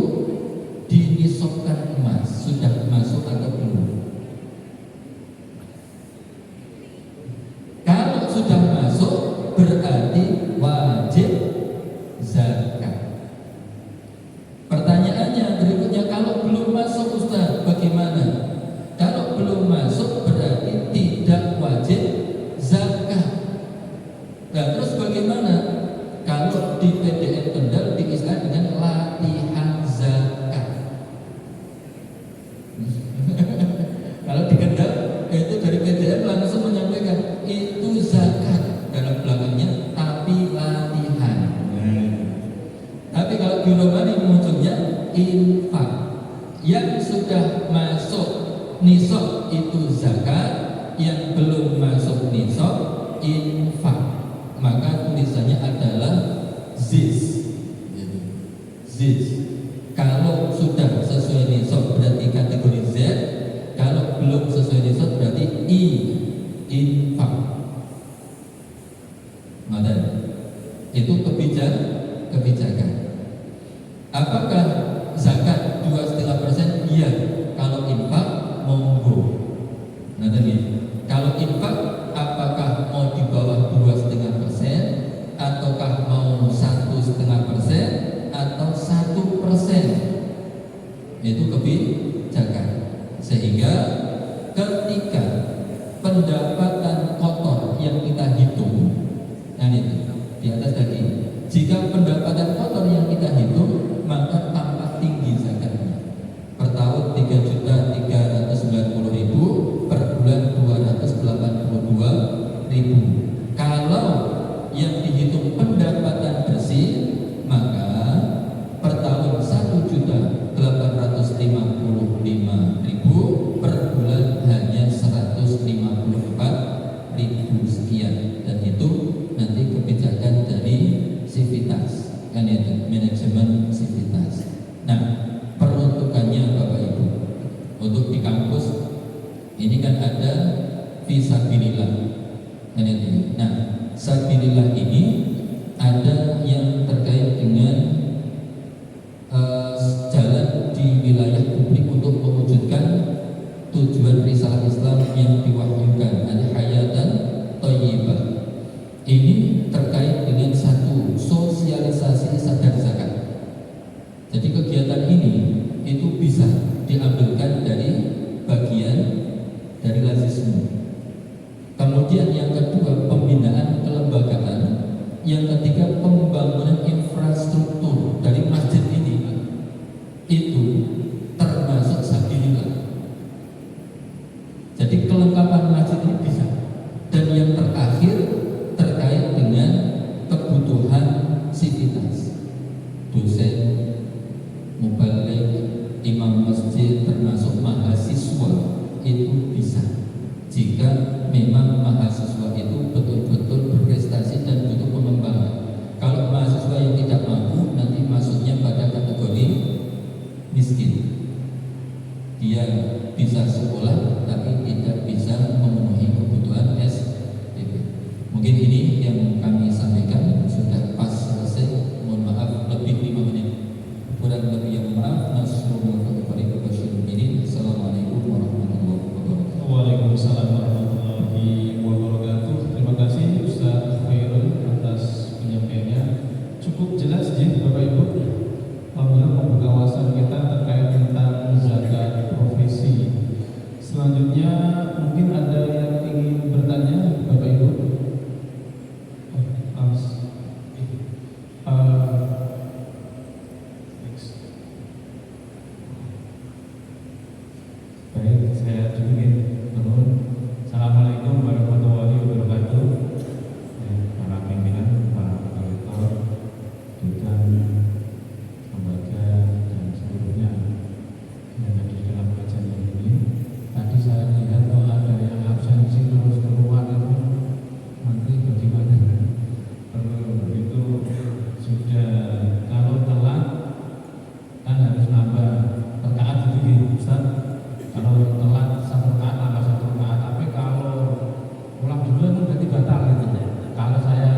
dinisabkan emas. Sudah masuk atau belum? Kalau sudah masuk berarti wajib zakat. Pertanyaannya berikutnya, kalau belum masuk Ustaz bagaimana? Kalau belum masuk berarti tidak wajib zakat. Nah, terus bagaimana? Kalau di PDN Kendal diistilah dengan latihan zakat. biromani munculnya infak. Yang sudah masuk nisab itu zakat, yang belum masuk nisab infak. Maka tulisannya adalah ziz. Ziz. Kalau sudah sesuai nisab berarti kategori Z, kalau belum sesuai nisab berarti infak. Madan. Itu kebijakan. Apakah zakat 2,5%? Iya. Kalau infak monggo. Nah tadi, kalau infak apakah mau di bawah 2,5% ataukah mau 1,5% atau 1%? Itu kebijakan. Sehingga ketika pendapatan kotor yang kita hitung, yang itu di atas tadi, jika pendapatan kotor yang kita hitung, maka tampak tinggi zakatnya. Per tahun 3.390.000, per bulan 282.000. Kalau yang dihitung pendapatan bersih, maka per tahun 1.855.000, per bulan hanya 154.000 sekian. Dan itu nanti kebijakan dari Sivitas, kan itu manajemen Sivitas. Nah, peruntukannya Bapak Ibu, untuk di kampus ini kan ada fisabilillah, kan itu. Nah, sabilillah ini ada yang terkait dengan jalan di wilayah publik untuk mewujudkan tujuan risalah Islam yang diwahyukan, al-hayatan thayyibah. Ini terkait dengan satu, sosialisasi sadar zakat. Jadi kegiatan ini itu bisa diambilkan dari bagian dari lazisme. Kemudian yang kedua, pembinaan kelembagaan. Yang ketiga, pembangunan infrastruktur dari masjid ini. Itu termasuk sabilillah. Jadi kelengkapan masjid ini bisa. Dan yang terakhir terkait dengan kebutuhan sivitas, dosen, mubalik, imam masjid, termasuk mahasiswa itu bisa. Jika memang mahasiswa itu betul-betul berprestasi dan butuh pengembangan. Kalau mahasiswa yang tidak mampu, nanti masuknya pada kategori miskin. Dia bisa sekolah tapi tidak bisa memenuhi kebutuhan SPP. Mungkin ini yang kami sampaikan, sudah pas selesai. Mohon maaf lebih 5 menit. Kurang lebih yang maaf. Assalamualaikum warahmatullahi wabarakatuh. Waalaikumsalam warahmatullahi wabarakatuh. Terima kasih Ustaz Khairul atas penyampaiannya. Cukup jelas ya Bapak Ibu. Alhamdulillah membuka wawasan kita terkait tentang zakat profesi. Selanjutnya mungkin ada yang ingin bertanya Bapak Ibu. Baik, saya dulu ya. Assalamualaikum warahmatullahi wabarakatuh. Para pimpinan, para rektor, dekan, lembaga dan seluruhnya yang hadir dalam kajian ini. Tadi saya lihat kalau ada yang absensi terus keluar itu nanti bagaimana? Itu sudah, kalau telat kan harus nambah rakaat itu ya Ustaz. Kalau telat 1 rakaat tambah 1 rakaat, tapi kalau pulang duluan kan berarti batal gitu ya. Kalau saya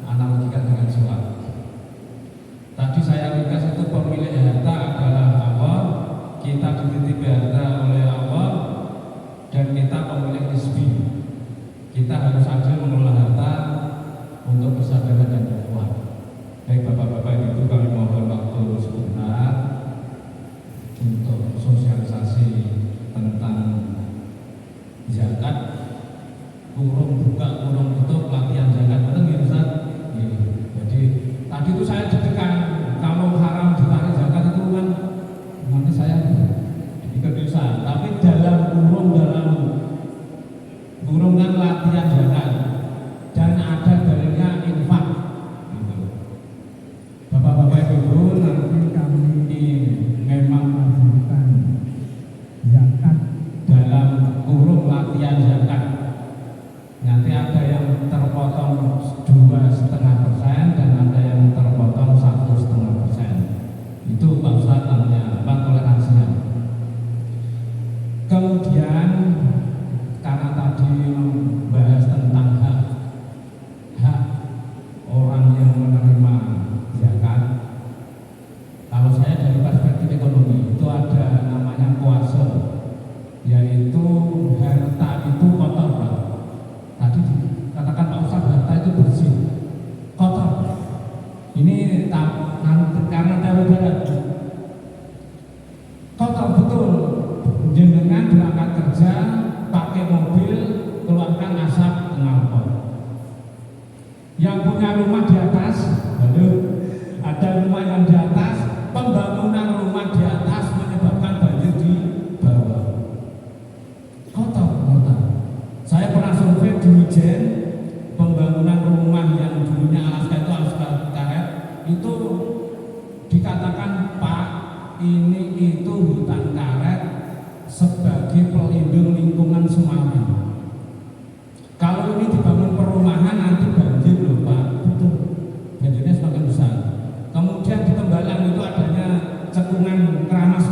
analogikan dengan sholat. Tadi saya ringkas itu pemilik harta adalah Allah, kita dititipi harta oleh Allah, dan kita pemilik nisbi. Kita harus adil mengelola harta untuk kesadaran dan kuat. Baik Bapak-Bapak itu kami mohon waktu sebentar untuk sosialisasi tentang zakat. Kurung buka, kurung tutup, latihan zakat, betul ya Ustaz? Jadi tadi itu saya deg-degan, kalau haram ditarik zakat itu kan nanti saya dipikir dosa. Tapi dalam kurung kan latihan zakat dan ada dalilnya infak. Gitu. Bapak-bapak Ibu, Ini karena tahu barat. Kau tahu betul jenengan berangkat kerja pakai mobil keluarkan asap knalpot. Yang punya rumah di atas, aduh, ada rumah yang di atas, pembangunan rumah di atas menyebabkan banjir di bawah. Kau tahu? Saya pernah survei di Wijen, pembangunan rumah yang dulunya alas karet itu dikatakan Pak, ini itu hutan karet sebagai pelindung lingkungan Semarang. Kalau ini dibangun perumahan nanti banjir loh Pak, betul, banjirnya semakin besar. Kemudian di Tembalang itu adanya cekungan Keramas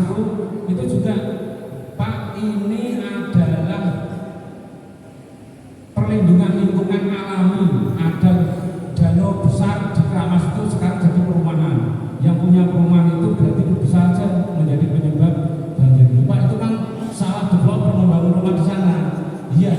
itu juga Pak, ini adalah perlindungan lingkungan alami. Ada danau besar di Keramas itu sekarang jadi perumahan. Yang punya perumahan itu berarti itu bisa saja menjadi penyebab banjir. Pak, itu kan salah developer membangun rumah di sana. Iya,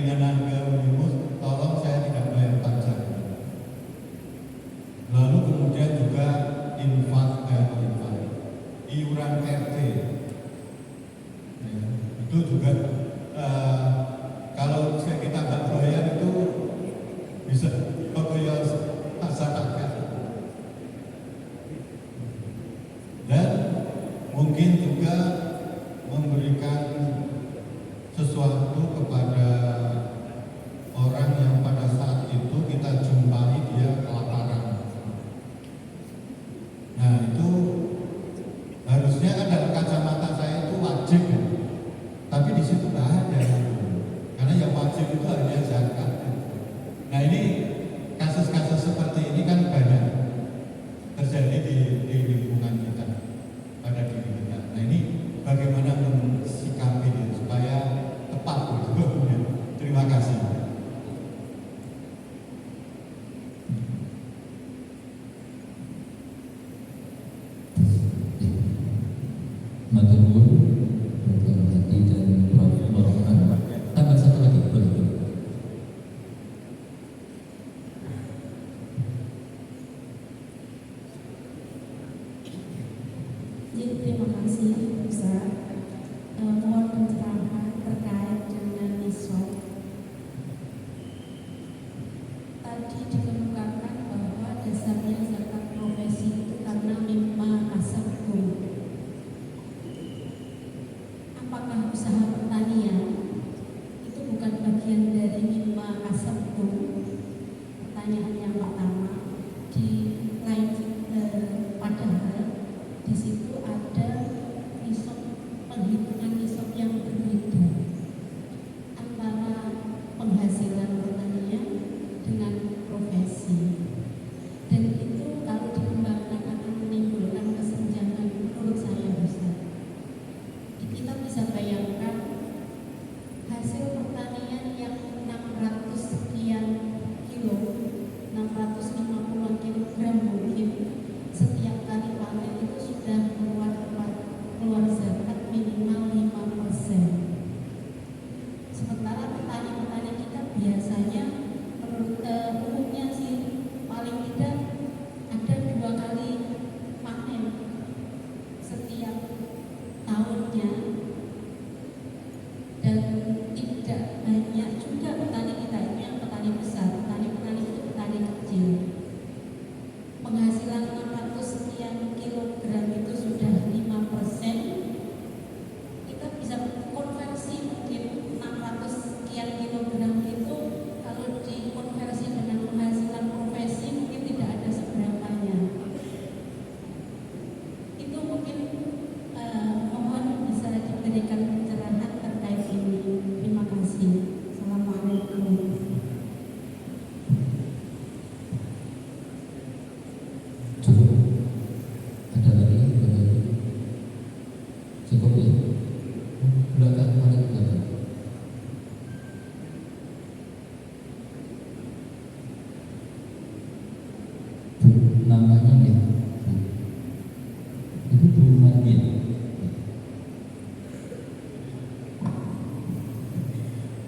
keringanan ke Unimus, tolong saya tidak bayar pajak. Lalu kemudian juga iuran RT, ya, itu juga kalau kita nggak bayar itu bisa bayar masyarakat. Dan mungkin juga memberikan sesuatu kepada orang yang pada saat itu kita jumpai dia kelaparan. Nah itu harusnya kan dalam kacamata saya itu wajib, ya. Tapi di situ nggak ada, karena yang wajib itu hanya zakat. Nah ini kasus-kasus seperti ini kan banyak terjadi di lingkungan kita, pada diri kita. Nah ini bagaimana mensikapi itu supaya tepat gitu. Terima kasih. Matur nuwun Dr. Hadi dan Prof. Morokman. Tambah satu lagi, boleh. Jadi terima kasih Ustaz. Mohon pencerahan terkait dengan nisab. Tadi dikemukakan bahwa dasarnya zakat profesi itu karena mimma kasabtum. Apakah usaha pertanian itu bukan bagian dari mimma kasabtum? Pertanyaan yang pertama. Di lain padahal di situ ada nisab, penghitungan nisab yang berbeda antara penghasilan pertanian dengan profesi, dan itu kalau dikembangkan akan menimbulkan kesenjangan menurut saya Ustaz. Kita bisa bayangkan hasil pertanian yang 600 sekian kilo, 650 kilogram mungkin setiap kali panen itu sudah keluar zakat minimal 5%. Sementara petani-petani kita biasanya umumnya sih paling tidak ada 2 kali panen setiap tahunnya, dan tidak banyak juga petani kita itu yang petani besar. Petani-petani itu petani kecil. Penghasilan 600 sekian kilogram itu sudah 5%. Kita bisa konversi mungkin 600 sekian kilogram itu kalau dikonversi dengan penghasilan profesi mungkin tidak ada seberapanya. Itu mungkin mohon bisa diberikan pencerahan terkait ini. Terima kasih. Assalamualaikum. Cukup? Ada lagi? Cukup ya? Belakang, paling belakang. Bu, namanya ya? Bu. Itu Bu Margin.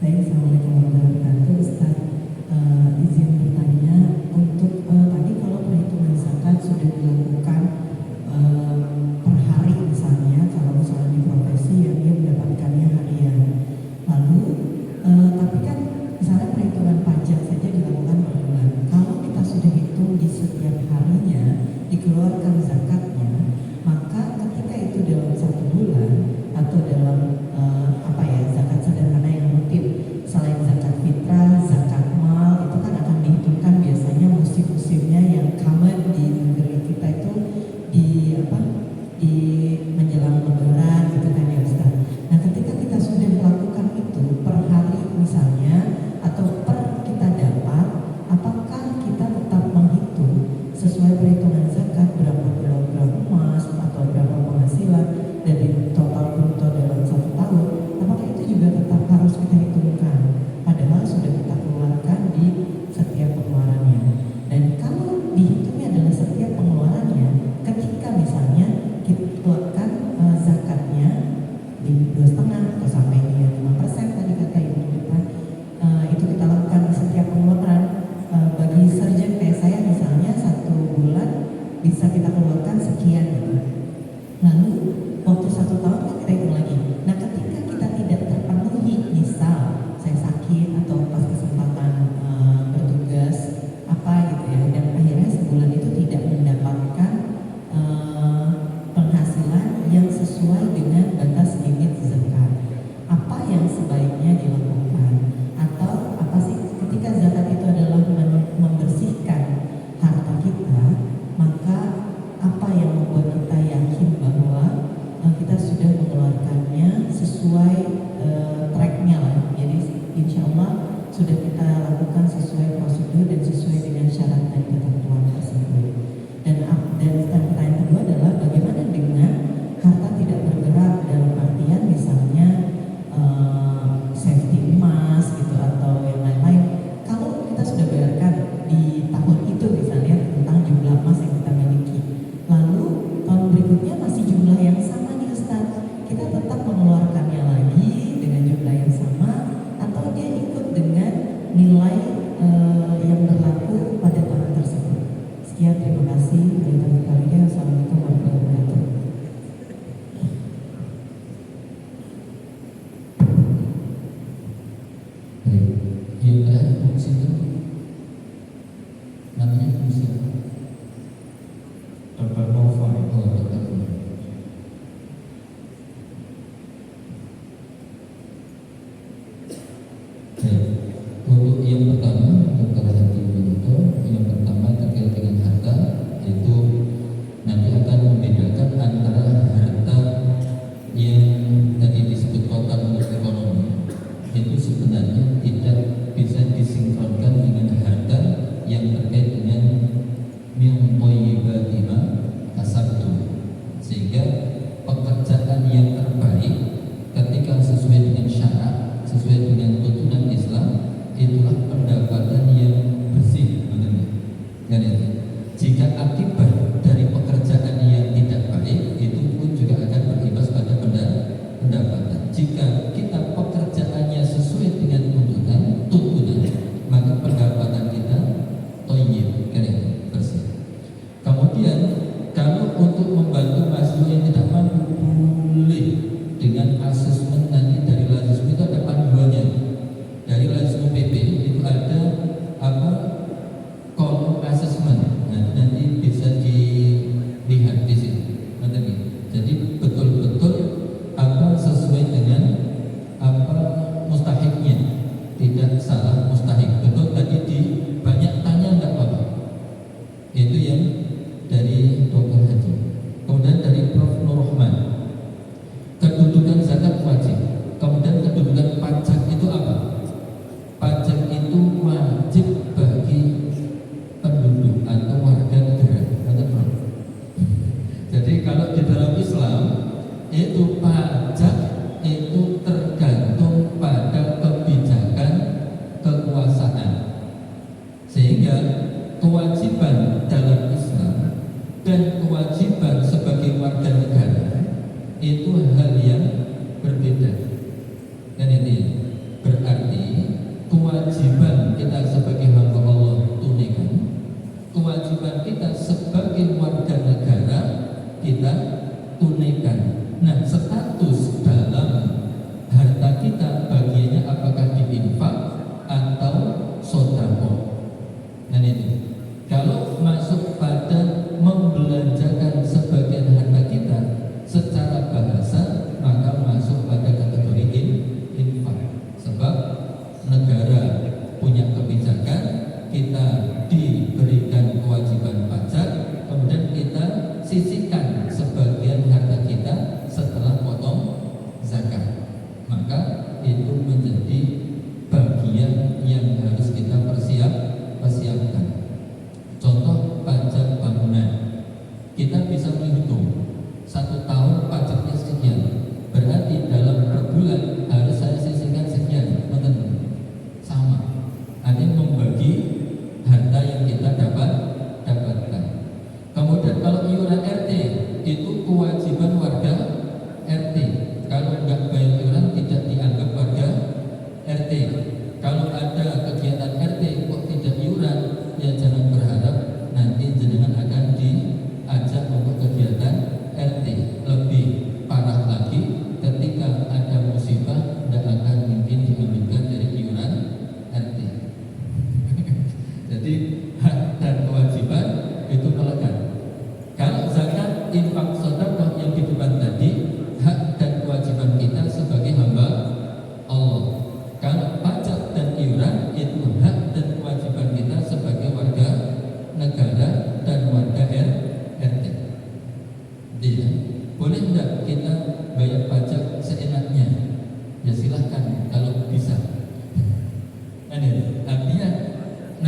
Baik, Assalamualaikum warahmatullahi wabarakatuh. Ustaz, izin bertanya untuk tadi kalau perhitungan zakat sudah dilakukan per hari misalnya, kalau misalnya di profesi yang dia mendapatkannya harian. Lalu tapi kan misalnya perhitungan pajak saja dilakukan per bulan. Kalau kita sudah hitung di setiap harinya dikeluarkan zakatnya, maka ketika itu dalam 1 bulan atau dalam zakat sederhana yang rutin, selain zakat fitrah, zakat mal, itu kan akan dihitungkan biasanya musim-musimnya yang common di negeri kita itu di menjelang lebaran gitu kan ya Ustaz. Nah ketika kita sudah melakukan itu per hari misalnya atau per kita dapat, apakah kita tetap menghitung sesuai perhitungan zakat berapa kilogram emas, sekian gitu. Lalu waktu 1 tahun kan kita hitung lagi. Nah ketika kita tidak terpenuhi, misal saya sakit atau pas kesempatan bertugas apa gitu ya, dan akhirnya sebulan itu tidak mendapatkan penghasilan yang sesuai dengan batas limit zakat, apa yang sebaiknya dilakukan? Atau apa sih ketika zakat itu adalah membersihkan harta kita, maka apa yang membuat kita yakin bahwa kita sudah mengeluarkannya sesuai tracknya lah. Jadi insya Allah sudah kita lakukan sesuai prosedur dan sesuai dengan syarat dan ketentuan tersebut. Dan pertanyaan kedua adalah bagaimana dengan harta tidak bergerak, dalam artian misalnya safety emas gitu atau yang lain-lain. Kalau kita sudah bayarkan di tahun itu misalnya tentang jumlah emas yang kita miliki, lalu tahun berikutnya masih jumlah yang sama nih Ustaz, kita tetap mengeluarkannya lagi dengan jumlah yang sama atau dia ikut dengan nilai yang berlaku pada tahun tersebut. Sekian, terima kasih. Assalamualaikum warahmatullahi wabarakatuh. Iya, fungsi itu namanya fungsi apa? Dr. Nova itu Oh, dokter. Untuk yang pertama, dokter Haji Widodo, yang pertama terkait dengan harta, itu nanti akan membedakan antara harta yang tadi disebut total untuk ekonomi, itu sebenarnya tidak bisa disinkronkan dengan harta yang terkait dengan min thayyibati ma kasabtum, sehingga pekerjaan yang terbaik ketika sesuai dengan syarat, sesuai dengan tuntunan Islam, itulah pendapatan yang bersih, dan itu jika akibat dari pekerjaan yang tidak baik, itu pun juga akan berimbas pada pendapatan. Jika kita pekerjaannya sesuai dengan tuntunan, maka pendapatan kita thayyib, bersih. Kemudian kalau untuk membantu mahasiswa yang tidak mampu, boleh dengan asesmen nanti dari Lazismu itu ada panduannya. Dari Lazismu PP itu ada kolom asesmen. Nah, nanti bisa dilihat di sini. Jadi betul-betul sesuai dengan mustahiknya, tidak salah mustahik. Betul tadi di banyak tanya enggak apa-apa. Itu yang dari Dr. Haji. Kemudian dari Prof. Nur Rahman, kedudukan zakat wajib. Kemudian kedudukan pajak itu apa? Pajak itu wajib bagi penduduk atau warga negara. Jadi kalau di dalam Islam itu pajak itu tergantung pada kebijakan kekuasaan, sehingga kewajiban dalam Islam dan kewajiban sebagai warga negara itu hal yang berbeda. Dan ini berarti kewajiban kita sebagai hamba Allah tunaikan, kewajiban kita sebagai warga negara kita tunaikan. Nah, status dalam harta kita bagiannya apakah diinfak atau sedekah. Dan itu kalau masuk pada membelanjakan sebagian harta kita secara bahasa, maka masuk pada kategori infak. Sebab negara punya kebijakan, kita diberikan kewajiban pajak, kemudian kita sisihkan sebagian harta kita setelah potong zakat. Maka itu menjadi bagian yang harus kita persiapkan. Contoh pajak bangunan, kita bisa menghitung 1 tahun pajaknya sekian, berarti dalam per bulan harus saya sisihkan sekian. Sama, ada yang membagi harta yang kita dapatkan. Kemudian kalau iuran RT itu kewajiban warga RT. Kalau enggak bayar iuran tidak dianggap warga RT. Kalau ada kegiatan RT kok tidak iuran, ya jangan berharap nanti jenengan akan diajak untuk kegiatan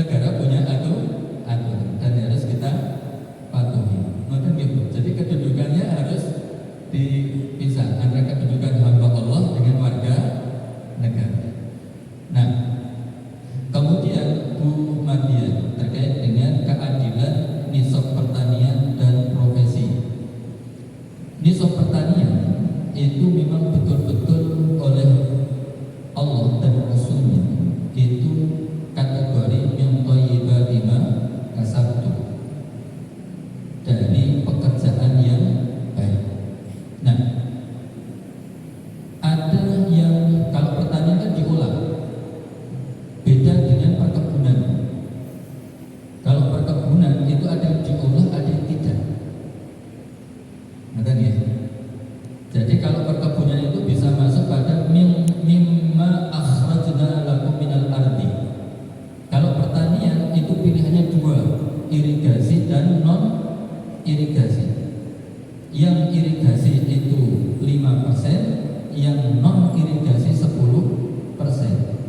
negara punya aturan dan harus kita patuhi. Ngoten gitu. Jadi kedudukannya harus dipisah antara kedudukan hamba Allah dengan warga negara. Nah, kemudian Bu Madian terkait dengan keadilan nisab pertanian dan profesi. Nisab pertanian itu memang betul-betul oleh Allah dan Rasulnya itu kategori yang thayyibati ma kasabtu, dari pekerjaan yang baik. Nah, ada yang kalau pertanian kan diolah, beda dengan perkebunan. Kalau perkebunan itu ada yang diolah, ada yang tidak. Ngerti ya? Jadi kalau perkebunan itu bisa masuk pada mimma akhrajna lakum minal ardi. Kalau pertanian itu pilihannya dua, irigasi dan non irigasi. Yang irigasi itu 5%, yang non irigasi 10%.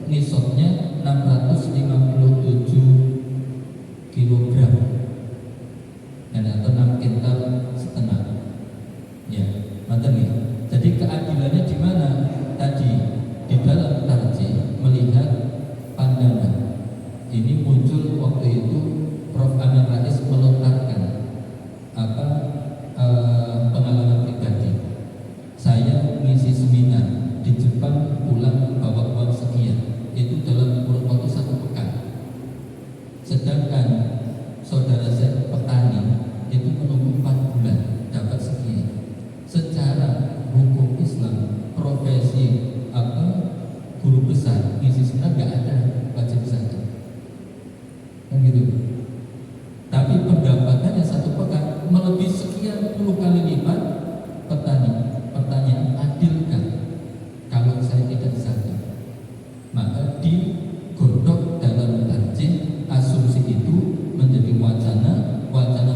Nisabnya 657 kilogram dan atau 6 kintal setengah. Ya, mantan ya. Jadi keadilannya di mana? Tadi di dalam tarjih melihat pandangan. Ini muncul waktu itu Prof. Amin Rais melontarkan pengalaman pribadi. Saya mengisi seminar di Jepang, pulang bawa uang sekian. Itu dalam kurun waktu 1 pekan. Sedangkan saudara saya petani itu menunggu 4 bulan dapat sekian. Secara hukum Islam, profesi guru besar ngisi seminar nggak ada wajib zakat, kan gitu. Tapi pendapatannya 1 pekan melebihi sekian puluh kali lipat petani. Pertanyaan, adilkah kalau saya tidak zakat? Maka digodok dalam tarjih, asumsi itu menjadi wacana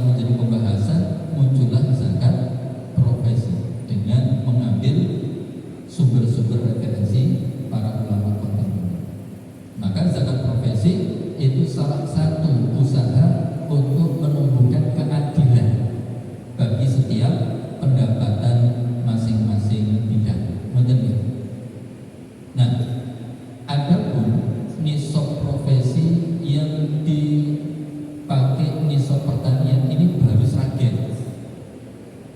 menjadi pembahasan, muncullah zakat profesi dengan mengambil sumber-sumber referensi para ulama kontemporer. Maka zakat profesi itu salah satu usaha untuk menumbuhkan keadilan bagi setiap pendapatan masing-masing bidang. Nah, adapun nisab profesi yang dipakai nisab pertanian ini baru Sragen.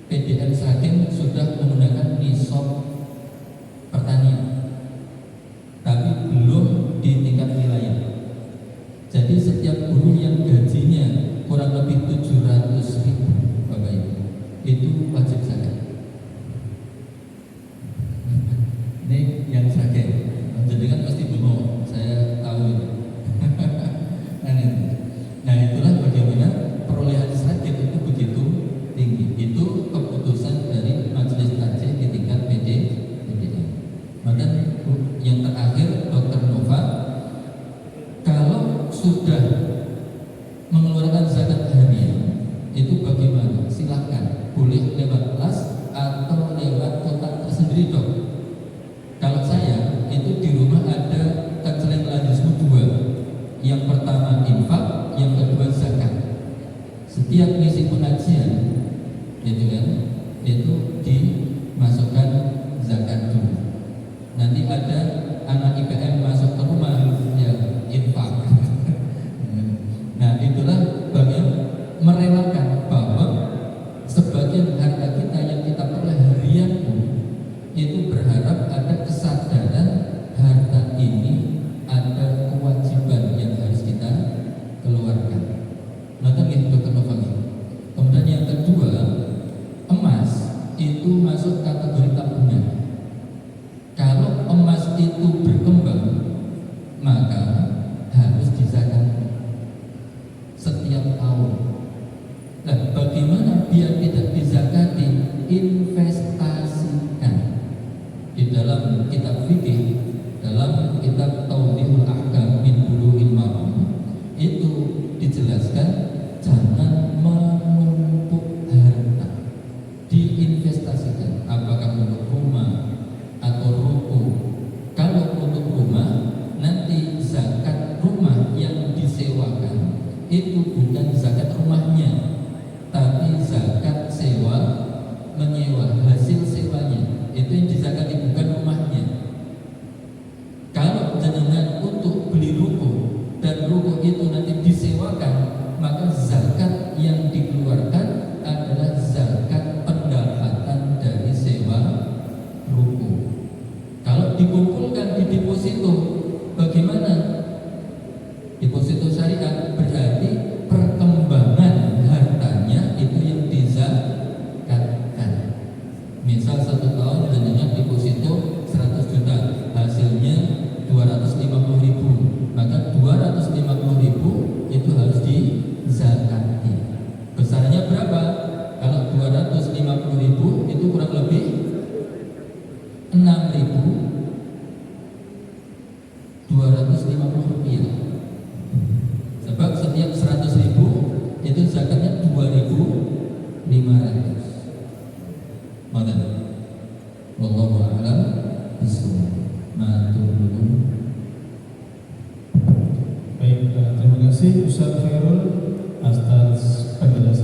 PDN Sragen sudah menggunakan nisab pertanian, tapi belum di tingkat wilayah. Jadi setiap guru yang gajinya kurang lebih 700.000, Bapak Ibu, itu wajib zakat. Ini yang Sragen. Jadi kan pasti bingung, saya tahu itu. Nah, itulah bagaimana perolehan Sragen itu begitu tinggi. Itu keputusan dari majelis tarjih di tingkat PDN. Maka yang terakhir, Dr. Nova, kalau sudah mengeluarkan zakat harian itu bagaimana? Silahkan, boleh lewat kelas atau lewat kotak tersendiri, Dok. Kalau saya itu di rumah ada kecelengelanjisme 2. Yang pertama infak, yang kedua zakat. Setiap ngisi pengajian itu kan, itu dimasukkan zakat dulu. Nanti ada anak IPM masuk ke rumah, ya infak. Nah, itulah bagian merelakan bahwa sebagian harta kita yang kita peroleh harian pun itu berharap ada kesadaran harta ini ada kewajiban yang harus kita keluarkan. Nah, kan itu Dr. Nova. Kemudian yang kedua, emas itu bukan zakat rumahnya, tapi zakat sewa menyewa, hasil sewanya. Itu yang dizakati, bukan rumahnya. Kalau jenengan untuk beli ruko dan ruko itu nanti disewakan, maka zakat yang dikeluarkan adalah zakat pendapatan dari sewa ruko. Kalau dikumpulkan di deposito, bagaimana? Deposito syariat berarti perkembangan hartanya itu yang dizakatkan. Misal 1 tahun jenengan deposito 100 juta, hasilnya 250.000, maka 250.000 itu harus dizakati. Besarnya berapa? Kalau 250.000 itu kurang lebih 6.250 rupiah. Sebab setiap 100.000 itu zakatnya 2.500. Madan. Wallahu a'lam bishawab. Matur nuwun. Baik, terima kasih Ustaz Khairul